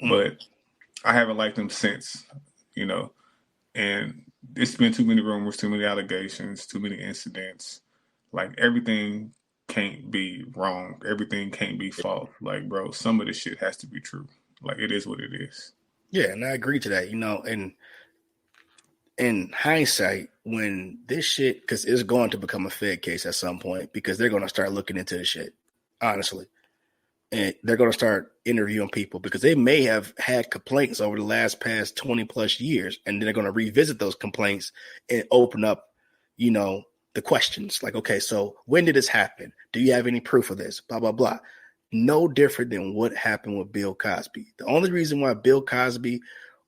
Speaker 2: but I haven't liked him since, and it's been too many rumors, too many allegations, too many incidents. Like, everything can't be wrong. Everything can't be false. Like, bro, some of this shit has to be true. Like, it is what it is.
Speaker 1: Yeah, and I agree to that, and in hindsight, when this shit, because it's going to become a Fed case at some point, because they're going to start looking into this shit, honestly. And they're going to start interviewing people, because they may have had complaints over the past 20 plus years. And then they're going to revisit those complaints and open up, the questions. Like, okay, so when did this happen? Do you have any proof of this? Blah, blah, blah. No different than what happened with Bill Cosby. The only reason why Bill Cosby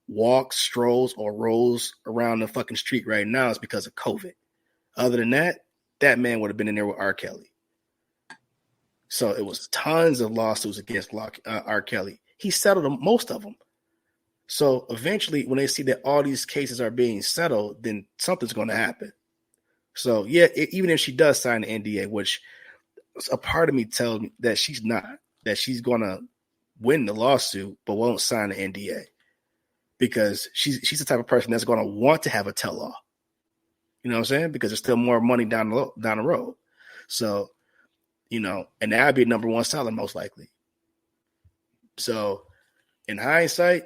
Speaker 1: walks, strolls, or rolls around the fucking street right now is because of COVID. Other than that, that man would have been in there with R. Kelly. So it was tons of lawsuits against R. Kelly. He settled most of them. So eventually, when they see that all these cases are being settled, then something's going to happen. So yeah, even if she does sign the NDA, which a part of me tells me that she's not, that she's going to win the lawsuit, but won't sign the NDA, because she's the type of person that's going to want to have a tell-all. You know what I'm saying? Because there's still more money down the road. So, you know, and that'd be number one seller most likely. So, in hindsight,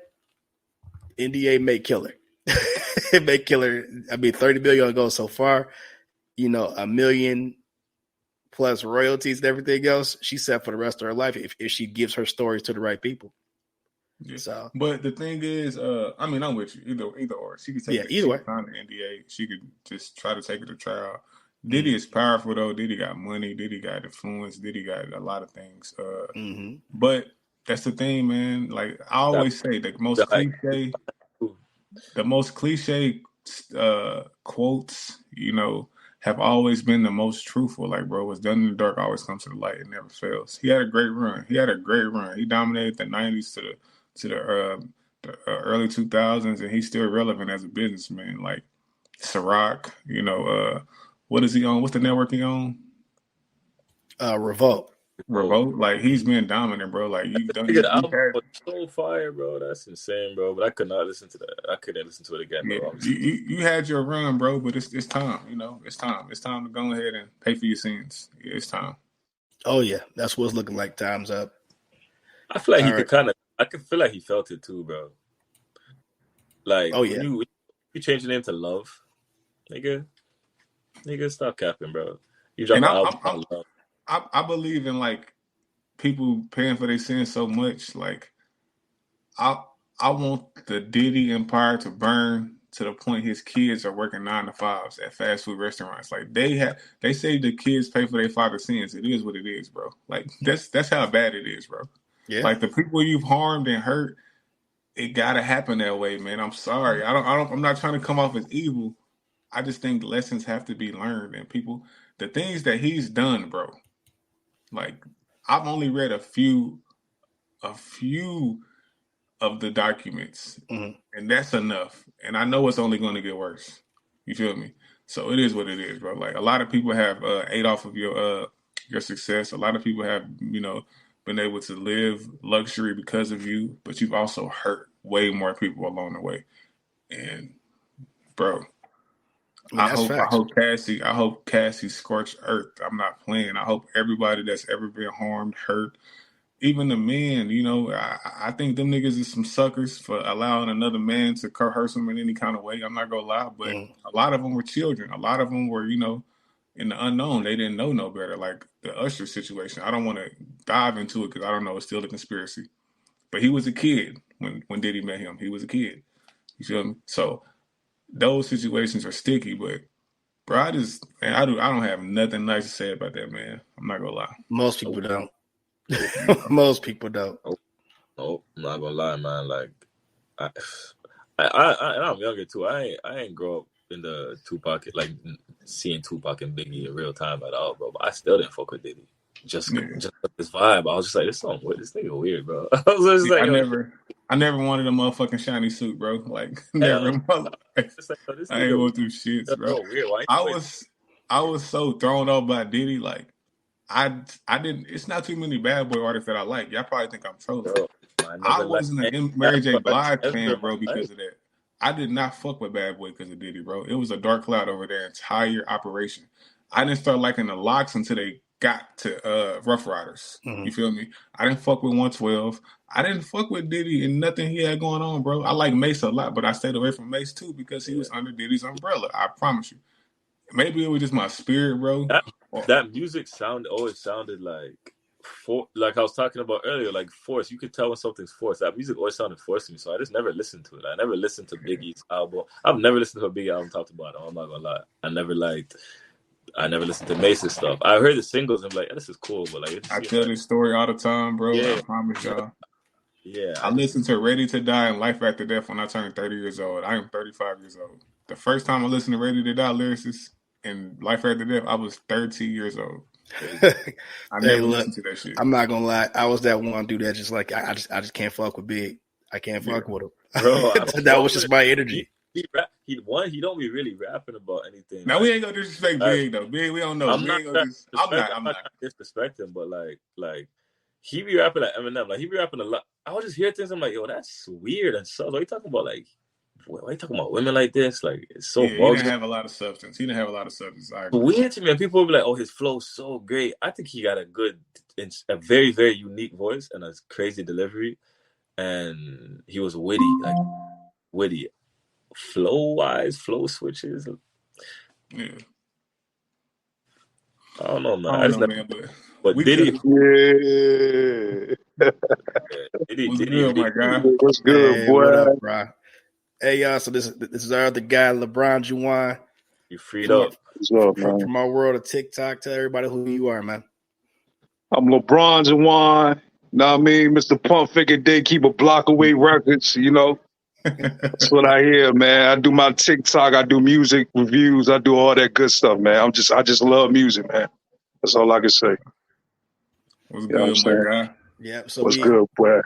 Speaker 1: NDA may kill her. It may kill her. I mean, 30 million goes so far. You know, $1 million plus royalties and everything else. She's set for the rest of her life if she gives her stories to the right people.
Speaker 2: Yeah.
Speaker 1: So,
Speaker 2: but the thing is, I mean, I'm with you. Either or. She could take
Speaker 1: either way.
Speaker 2: Sign the NDA. She could just try to take it to trial. Diddy is powerful though. Diddy got money. Diddy got influence. Diddy got a lot of things. But that's the thing, man. Like I always say, the most cliche quotes, you know, have always been the most truthful. Like, bro, what's done in the dark always comes to the light. It never fails. He had a great run. He dominated the 90s to the early 2000s, and he's still relevant as a businessman. Like Ciroc, you know, what is he on? What's the network he on?
Speaker 1: Revolt.
Speaker 2: Like he's been dominant, bro. Like you've done.
Speaker 3: The album was so fire, bro. That's insane, bro. But I could not listen to that. I couldn't listen to it again, bro.
Speaker 2: You had your run, bro. But it's time. You know, it's time. It's time to go ahead and pay for your sins. Yeah, it's time.
Speaker 1: Oh yeah, that's what it's looking like. Time's up.
Speaker 3: I feel like I could feel like he felt it too, bro. Like, oh yeah, you change your name to Love, nigga, stop capping, bro. You dropped an album Love.
Speaker 2: I believe in like people paying for their sins so much. Like I want the Diddy empire to burn to the point his kids are working 9 to 5s at fast food restaurants. Like they say the kids pay for their father's sins. It is what it is, bro. Like that's how bad it is, bro. Yeah. Like the people you've harmed and hurt, it gotta happen that way, man. I'm sorry. I'm not trying to come off as evil. I just think lessons have to be learned, and the things that he's done, bro. Like I've only read a few of the documents, and that's enough. And I know it's only going to get worse. You feel me? So it is what it is, bro. Like a lot of people have ate off of your success. A lot of people have, you know, been able to live luxury because of you, but you've also hurt way more people along the way. And bro, I hope Cassie scorched earth. I'm not playing. I hope everybody that's ever been harmed, hurt, even the men, you know, I think them niggas is some suckers for allowing another man to hurt them in any kind of way. I'm not gonna lie, but a lot of them were children. A lot of them were, you know, in the unknown. They didn't know no better. Like the Usher situation. I don't want to dive into it because I don't know. It's still a conspiracy. But he was a kid when Diddy met him. He was a kid. You feel me? So those situations are sticky, but bro, I don't have nothing nice to say about that, man. I'm not gonna lie.
Speaker 1: Most people don't. Most people don't.
Speaker 3: Nope, I'm not gonna lie, man. Like, I'm younger too. I ain't grow up in the Tupac, like seeing Tupac and Biggie in real time at all, bro. But I still didn't fuck with Diddy. Just this vibe. I was just like, this nigga weird, bro. I was just
Speaker 2: I never wanted a motherfucking shiny suit, bro. Like never in my life. I ain't going through shits, bro. I was so thrown off by Diddy, like. I didn't. It's not too many bad boy artists that I like. Y'all probably think I'm trolling. I wasn't a Mary J. Blige fan, bro, because of that. I did not fuck with Bad Boy because of Diddy, bro. It was a dark cloud over their entire operation. I didn't start liking the Locks until they got to Rough Riders. You feel me? I didn't fuck with 112. I didn't fuck with Diddy and nothing he had going on, bro. I like Mace a lot, but I stayed away from Mace too because he was under Diddy's umbrella. I promise you. Maybe it was just my spirit, bro.
Speaker 3: That music always sounded like I was talking about earlier, like forced. You could tell when something's forced. That music always sounded forced to me, so I just never listened to it. I never listened to Biggie's album. I've never listened to a Biggie album talked about it. I'm not gonna lie. I never listened to Mace's stuff. I heard the singles and I'm like, this is cool, but like
Speaker 2: I tell this story all the time, bro. Yeah. I promise y'all.
Speaker 3: Yeah.
Speaker 2: I listened to Ready to Die and Life After Death when I turned 30 years old. I am 35 years old. The first time I listened to Ready to Die, Lyricist, and Life After Death, I was 13 years old. I never listened to that shit.
Speaker 1: I'm not gonna lie. I was that one dude that just like I just can't fuck with Big. I can't fuck with him.
Speaker 3: Bro,
Speaker 1: that was just my energy.
Speaker 3: He don't be really rapping about anything.
Speaker 2: Now we ain't gonna disrespect Big though. Big, we don't know.
Speaker 3: I'm not disrespecting, but like he be rapping like Eminem. Like he be rapping a lot. I would just hear things. I'm like, yo, that's weird and so. What are you talking about? Like why are you talking about women like this? Like, it's so
Speaker 2: He didn't
Speaker 3: vulgar.
Speaker 2: have a lot of substance. I agree.
Speaker 3: Weird to me. And people will be like, "Oh, his flow's so great." I think he got a very, very unique voice and a crazy delivery, and he was witty, flow switches.
Speaker 2: Yeah.
Speaker 3: I don't know, man.
Speaker 2: I don't know, man,
Speaker 3: but
Speaker 2: we
Speaker 3: Diddy,
Speaker 2: what's good, my guy?
Speaker 4: What's good,
Speaker 1: hey,
Speaker 4: boy?
Speaker 1: What up, bro? Hey, y'all. So this is our other guy, Lebronjuwon.
Speaker 3: You freed up.
Speaker 1: From our world of TikTok. Tell everybody who you are, man.
Speaker 4: I'm Lebronjuwon. Know what I mean? Mr. Pump Figure Day, keep a block away records, you know. That's what I hear, man. I do my TikTok, I do music reviews, I do all that good stuff, man. I just love music, man. That's all I can say.
Speaker 2: What's good, my guy?
Speaker 1: Yeah, so
Speaker 4: what's good, boy?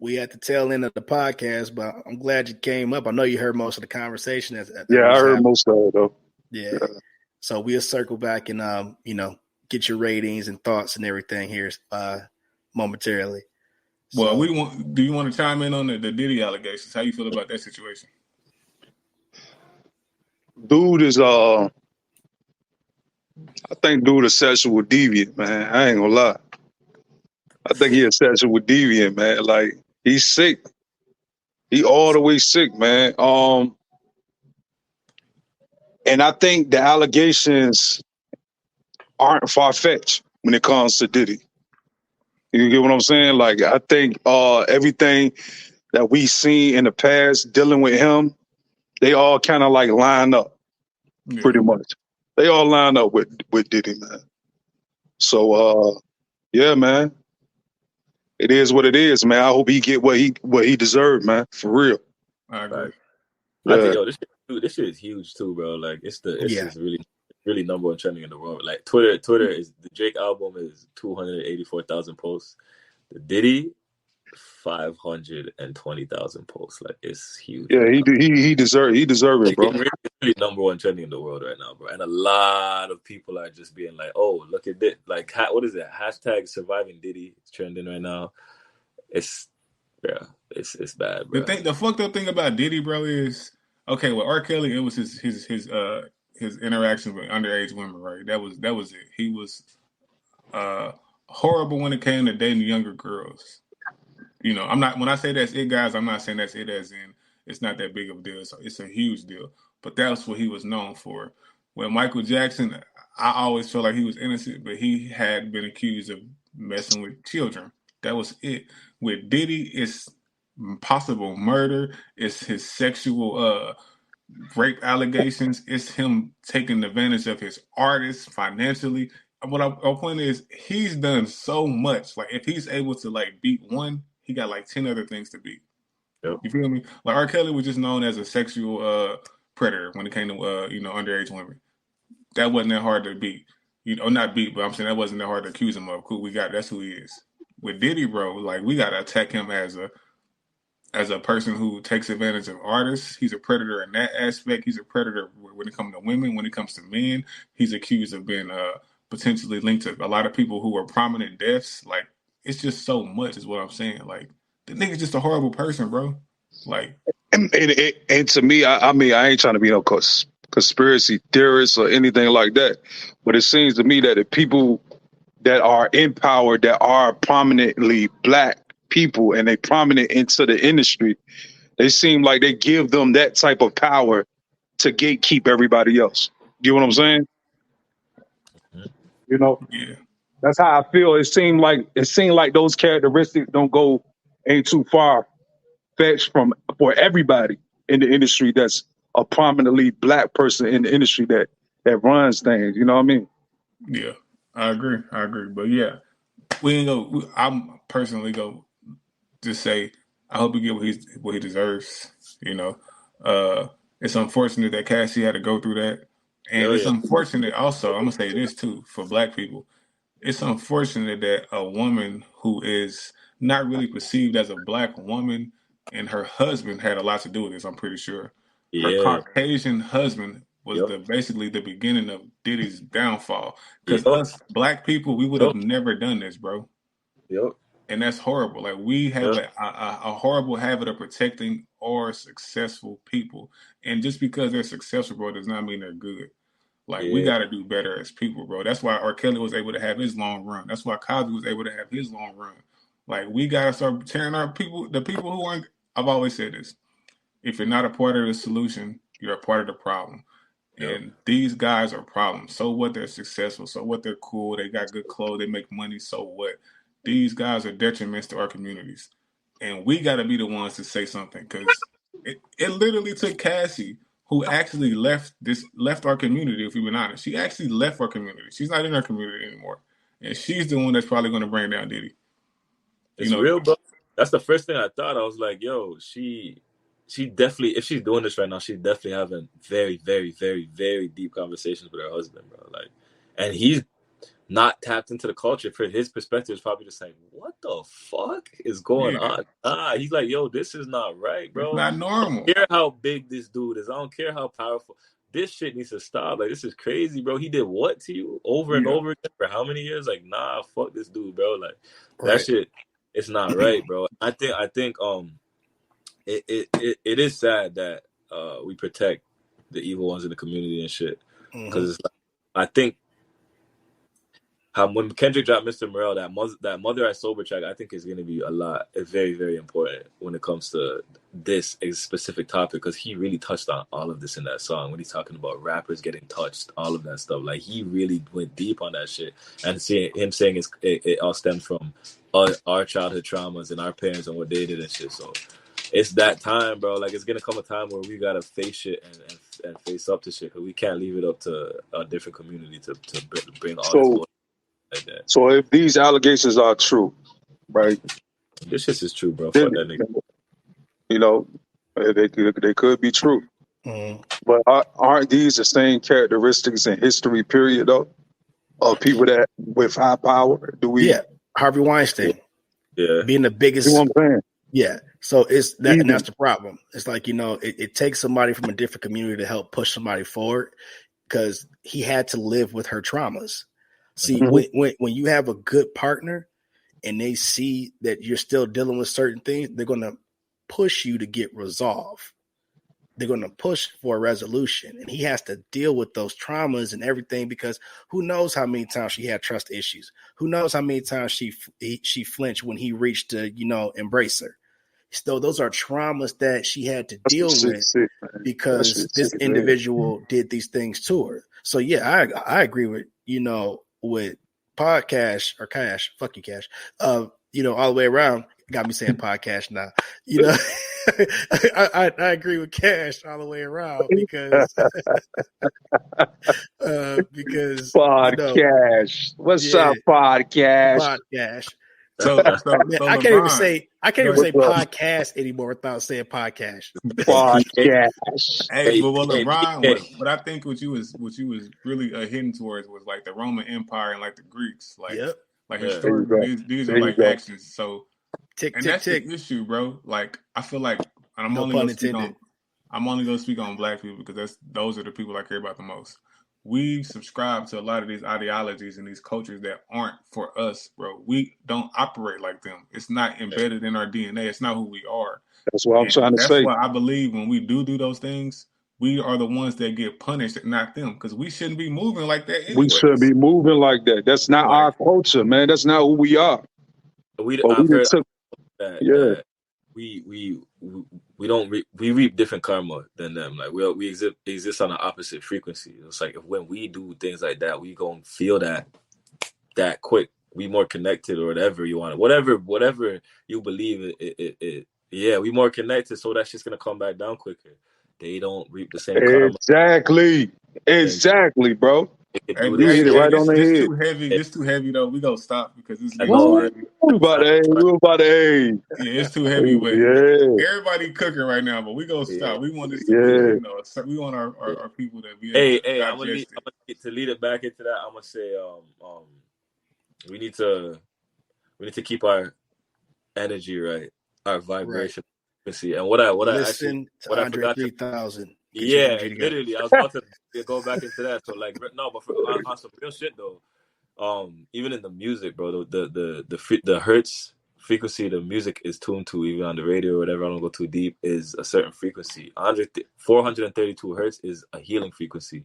Speaker 1: We had to tail end of the podcast, but I'm glad you came up. I know you heard most of the conversation.
Speaker 4: Yeah, I heard most of it, though.
Speaker 1: Yeah. So we'll circle back and get your ratings and thoughts and everything here momentarily.
Speaker 2: Well, do you want to chime in on the Diddy allegations? How you feel about that situation?
Speaker 4: Dude is I think dude is sexual deviant, man. I ain't gonna lie. I think he a sexual deviant, man. Like, he's sick. He all the way sick, man. And I think the allegations aren't far-fetched when it comes to Diddy. You get what I'm saying? Like, I think everything that we seen in the past dealing with him, they all kind of like line up, pretty much. They all line up with Diddy, man. So, yeah, man. It is what it is, man. I hope he get what he deserved, man. For real.
Speaker 2: I agree.
Speaker 3: Yeah. I think this shit is huge too, bro. Like, it's just really number one trending in the world. Like, Twitter is the Drake album is 284,000 posts. The Diddy 520,000 posts. Like, it's huge.
Speaker 4: Yeah, he deserve it, bro.
Speaker 3: It's really number one trending in the world right now, bro. And a lot of people are just being like, "Oh, look at this!" Like, what is it? Hashtag surviving Diddy is trending right now. It's bad, bro.
Speaker 2: The fucked up thing about Diddy, bro, is okay. With R. Kelly, it was his interaction with underage women, right? That was it. He was horrible when it came to dating younger girls. You know, when I say that's it, guys, I'm not saying that's it as in it's not that big of a deal. It's a huge deal. But that's what he was known for. When Michael Jackson, I always felt like he was innocent, but he had been accused of messing with children. That was it. With Diddy, it's possible murder. It's his sexual rape allegations. It's him taking advantage of his artists financially. What our point is, he's done so much. Like, if he's able to like beat one, he got like 10 other things to beat.
Speaker 3: Yep.
Speaker 2: You feel me? Like, R. Kelly was just known as a sexual predator when it came to underage women. That wasn't that hard to beat. Not beat, but I'm saying that wasn't that hard to accuse him of. Cool, that's who he is. With Diddy, bro, like, we gotta attack him as a person who takes advantage of artists. He's a predator in that aspect. He's a predator when it comes to women. When it comes to men, he's accused of being potentially linked to a lot of people who are prominent deaths. Like, it's just so much is what I'm saying. Like, the nigga's just a horrible person, bro. Like,
Speaker 4: and to me, I mean, I ain't trying to be no conspiracy theorist or anything like that, but it seems to me that the people that are in power, that are prominently black people, and they prominent into the industry, they seem like they give them that type of power to gatekeep everybody else. You know what I'm saying? You know?
Speaker 2: Yeah.
Speaker 4: That's how I feel. It seemed like those characteristics ain't too far fetched for everybody in the industry that's a prominently black person in the industry that runs things. You know what I mean?
Speaker 2: Yeah, I agree. But yeah, I'm personally go just say I hope he get what he deserves. It's unfortunate that Cassie had to go through that, and it's unfortunate also. I'm gonna say this too for black people. It's unfortunate that a woman who is not really perceived as a black woman and her husband had a lot to do with this. I'm pretty sure her Caucasian husband was basically the beginning of Diddy's downfall. Because us black people, we would have never done this, bro.
Speaker 3: Yep.
Speaker 2: And that's horrible. Like, we have a horrible habit of protecting our successful people. And just because they're successful, bro, does not mean they're good. Like, we got to do better as people, bro. That's why R. Kelly was able to have his long run. That's why Cosby was able to have his long run. Like, we got to start tearing our people, the people who aren't, I've always said this. If you're not a part of the solution, you're a part of the problem. And these guys are problems. So what? They're successful. So what? They're cool. They got good clothes. They make money. So what? These guys are detriments to our communities. And we got to be the ones to say something, because it literally took Cassie, who actually left our community, if we've been honest. She actually left our community. She's not in our community anymore. And she's the one that's probably going to bring down Diddy.
Speaker 3: It's real, bro. That's the first thing I thought. I was like, yo, she definitely, if she's doing this right now, she's definitely having very, very, very, very deep conversations with her husband, bro. Like, and he's not tapped into the culture. For his perspective, is probably just like, what the fuck is going on? He's like, yo, this is not right, bro.
Speaker 2: It's not normal.
Speaker 3: I don't care how big this dude is. I don't care how powerful. This shit needs to stop. Like, this is crazy, bro. He did what to you over and over again for how many years? Like, nah, fuck this dude, bro. Like, that shit, it's not right, bro. I think it is sad that we protect the evil ones in the community and shit, because it's like, I think when Kendrick dropped Mr. Morale, that Mother I Sober track, I think is going to be very, very important when it comes to this specific topic, because he really touched on all of this in that song when he's talking about rappers getting touched, all of that stuff. Like, he really went deep on that shit, and saying it all stems from our childhood traumas and our parents and what they did and shit. So it's that time, bro. Like, it's gonna come a time where we gotta face shit and face up to shit, because we can't leave it up to a different community to bring all this like that.
Speaker 4: So if these allegations are true, right?
Speaker 3: This shit is true, bro. Fuck that nigga.
Speaker 4: You know, they could be true. But aren't these the same characteristics in history, period, though, of people that with high power?
Speaker 1: Harvey Weinstein.
Speaker 3: Yeah.
Speaker 1: Being the biggest.
Speaker 4: You know what I'm saying?
Speaker 1: Yeah. So it's that, and that's the problem. It's like, it takes somebody from a different community to help push somebody forward, because he had to live with her traumas. See, when you have a good partner and they see that you're still dealing with certain things, they're going to push you to get resolved. They're going to push for a resolution, and he has to deal with those traumas and everything, because who knows how many times she had trust issues? Who knows how many times she flinched when he reached to, embrace her? So those are traumas that she had to deal with because this individual did these things to her. So yeah, I agree with, with podcast or Cash, fuck you, Cash. All the way around. Got me saying podcast now. I agree with Cash all the way around, because
Speaker 4: podcast. What's up, podcast?
Speaker 1: Podcast.
Speaker 2: So
Speaker 1: I can't even say podcast anymore without saying podcast.
Speaker 4: Podcast.
Speaker 2: Hey, but LeBron, but I think what you was really hitting towards was like the Roman Empire and like the Greeks, like historically, these are like actions. So, that's the issue, bro. Like, I feel like, and I'm only going to speak on black people, because those are the people I care about the most. We subscribe to a lot of these ideologies and these cultures that aren't for us, bro. We don't operate like them. It's not embedded in our DNA. It's not who we are.
Speaker 4: That's what I'm trying to say.
Speaker 2: That's why I believe when we do those things, we are the ones that get punished, not them, because we shouldn't be moving like that anyways.
Speaker 4: We shouldn't be moving like that. That's not our culture, man. That's not who we are.
Speaker 3: We reap different karma than them. Like, we exist on an opposite frequency. It's like, when we do things like that, we gonna feel that quick. We more connected, or whatever you want, whatever you believe it. Yeah, we more connected, so that's just gonna come back down quicker. They don't reap the same karma.
Speaker 4: Exactly, bro.
Speaker 2: Hey,
Speaker 4: you hit it right on the head.
Speaker 2: Too heavy. This too heavy though. We gonna stop, because this is
Speaker 4: we're about to
Speaker 2: Yeah, it's too heavy. But everybody cooking right now, but we gonna stop. We want this to be, we want our people to be able to
Speaker 3: I'm gonna lead it back into that. I'm gonna say we need to keep our energy right, our vibration frequency. And what I forgot
Speaker 1: 3000.
Speaker 3: Yeah, literally, I was about to go back into that. So, like, no, but on some real shit though, even in the music, bro, the hertz frequency the music is tuned to, even on the radio or whatever, I don't go too deep, is a certain frequency. 432 hertz is a healing frequency.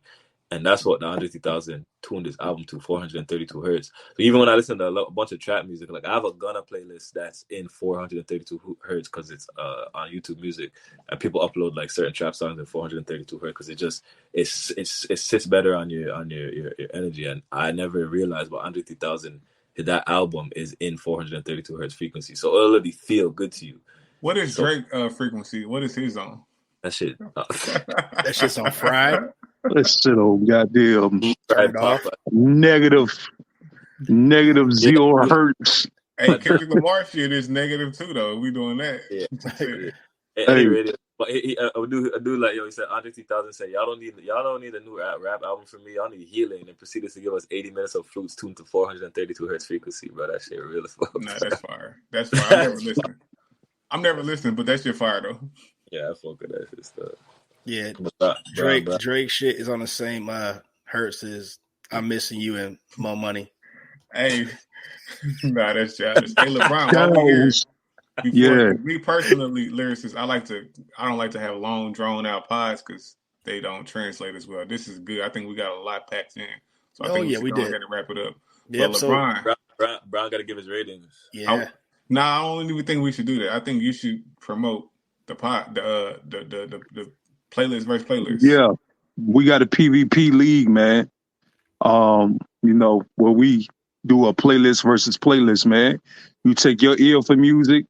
Speaker 3: And that's what the Andre 3000 tuned his album to, 432 hertz. So even when I listen to a bunch of trap music, like I have a Gunna playlist that's in 432 hertz because it's on YouTube Music, and people upload like certain trap songs in 432 hertz because it sits better on your energy. And I never realized, but Andre 3000, that album is in 432 hertz frequency, so it'll already feel good to you.
Speaker 2: What is Drake frequency? What is his on?
Speaker 3: That shit.
Speaker 1: That shit's on fried.
Speaker 4: That shit on goddamn
Speaker 1: Turn it off.
Speaker 4: negative 0 hertz.
Speaker 2: Hey, Kendrick Lamar shit is negative too, though. We doing that.
Speaker 3: Yeah. Hey. Radio, but I do like he said. Andre 3000 said, "Y'all don't need a new rap album from me. Y'all need healing." And proceeded to give us 80 minutes of Flutes tuned to 432 hertz frequency, bro. That shit real as fuck.
Speaker 2: Nah, that's fire. That's fire. I'm never listening, but that shit fire though.
Speaker 3: Yeah, I fuck with that shit stuff.
Speaker 1: Yeah, Drake shit is on the same hertz as "I'm Missing You" and "More Money."
Speaker 2: Hey, nah, that's childish. Hey, LeBron, while we here, before, me personally, lyricist, I don't like to have long, drawn out pods because they don't translate as well. This is good. I think we got a lot packed in, so I think we did. Got to wrap it up.
Speaker 1: Yep,
Speaker 2: but LeBron,
Speaker 3: Brown got to give his ratings.
Speaker 1: Yeah.
Speaker 2: I don't even think we should do that. I think you should promote the playlist versus playlist.
Speaker 4: Yeah, we got a PvP league, man. Where we do a playlist versus playlist, man. You take your ear for music,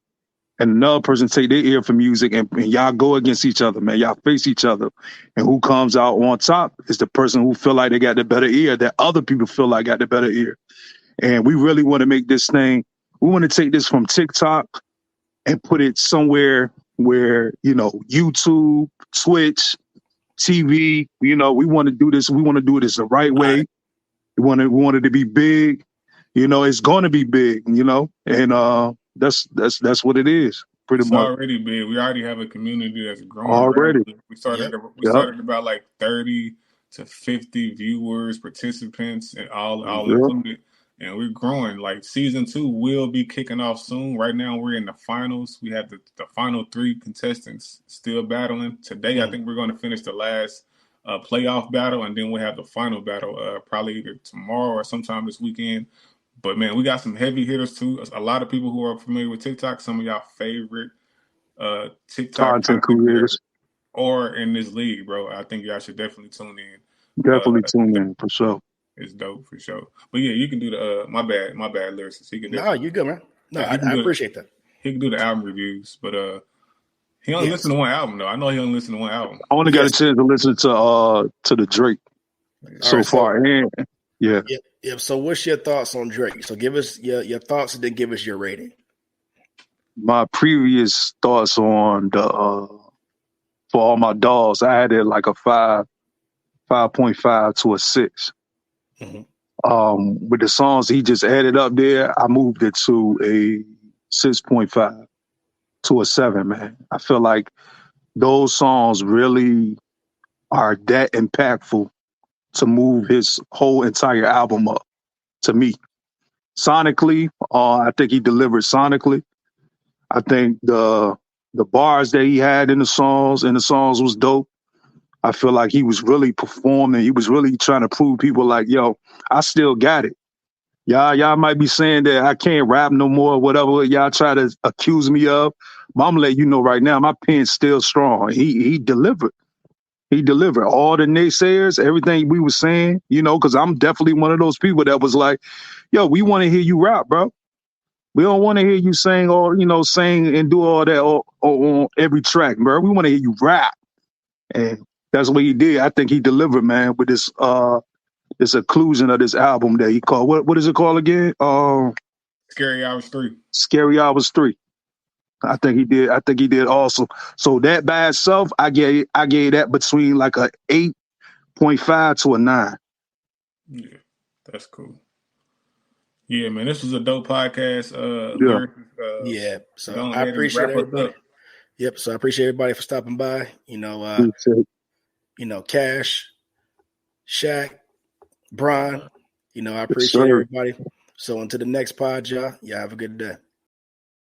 Speaker 4: and another person take their ear for music, and y'all go against each other, man. Y'all face each other, and who comes out on top is the person who feel like they got the better ear that other people feel like got the better ear. And we really want to make this thing. We want to take this from TikTok and put it somewhere where YouTube, Twitch, TV. We want to do this. We want to do this the right way. We want it to be big. It's going to be big. And that's what it is. Pretty much.
Speaker 2: Already big. We already have a community that's growing.
Speaker 4: Already.
Speaker 2: Right? We started about like 30 to 50 viewers, participants, and all included. And we're growing. Like season 2 will be kicking off soon. Right now we're in the finals. We have the final 3 contestants still battling. Today I think we're going to finish the last playoff battle, and then we'll have the final battle probably either tomorrow or sometime this weekend. But man, we got some heavy hitters too. A lot of people who are familiar with TikTok, some of y'all favorite TikTok
Speaker 4: content creators
Speaker 2: or in this league, bro. I think y'all should definitely tune in.
Speaker 4: Tune in for sure.
Speaker 2: It's dope for sure. But yeah, you can do the my bad lyricist. He can.
Speaker 1: No, you good, man. No, I appreciate that.
Speaker 2: He can do the album reviews, but he only listens to one album though. I know he only listens to one album.
Speaker 4: I only got a chance to listen to the Drake so far. Yeah.
Speaker 1: Yep. So what's your thoughts on Drake? So give us your thoughts and then give us your rating.
Speaker 4: My previous thoughts on the for all my dogs, I had it like a 5.5 to a 6. Mm-hmm. With the songs he just added up there, I moved it to a 6.5 to a 7, man. I feel like those songs really are that impactful to move his whole entire album up to me. Sonically, I think he delivered sonically. I think the bars that he had in the songs was dope. I feel like he was really performing. He was really trying to prove people like, yo, I still got it. Y'all might be saying that I can't rap no more, whatever y'all try to accuse me of. But I'm gonna let you know right now, my pen's still strong. He delivered. He delivered. All the naysayers, everything we were saying, because I'm definitely one of those people that was like, yo, we want to hear you rap, bro. We don't want to hear you sing sing and do all that on every track, bro. We want to hear you rap. And that's what he did. I think he delivered, man, with this occlusion of this album that he called. What is it called again?
Speaker 2: Scary Hours 3.
Speaker 4: Scary Hours 3. I think he did awesome. So that by itself, I gave that between like a 8.5 to a 9.
Speaker 2: Yeah, that's cool. Yeah, man, this was a dope podcast.
Speaker 1: So I appreciate everybody. Yep. So I appreciate everybody for stopping by. Kash, Shaq, Brian. I appreciate everybody. So until the next pod, y'all have a good day.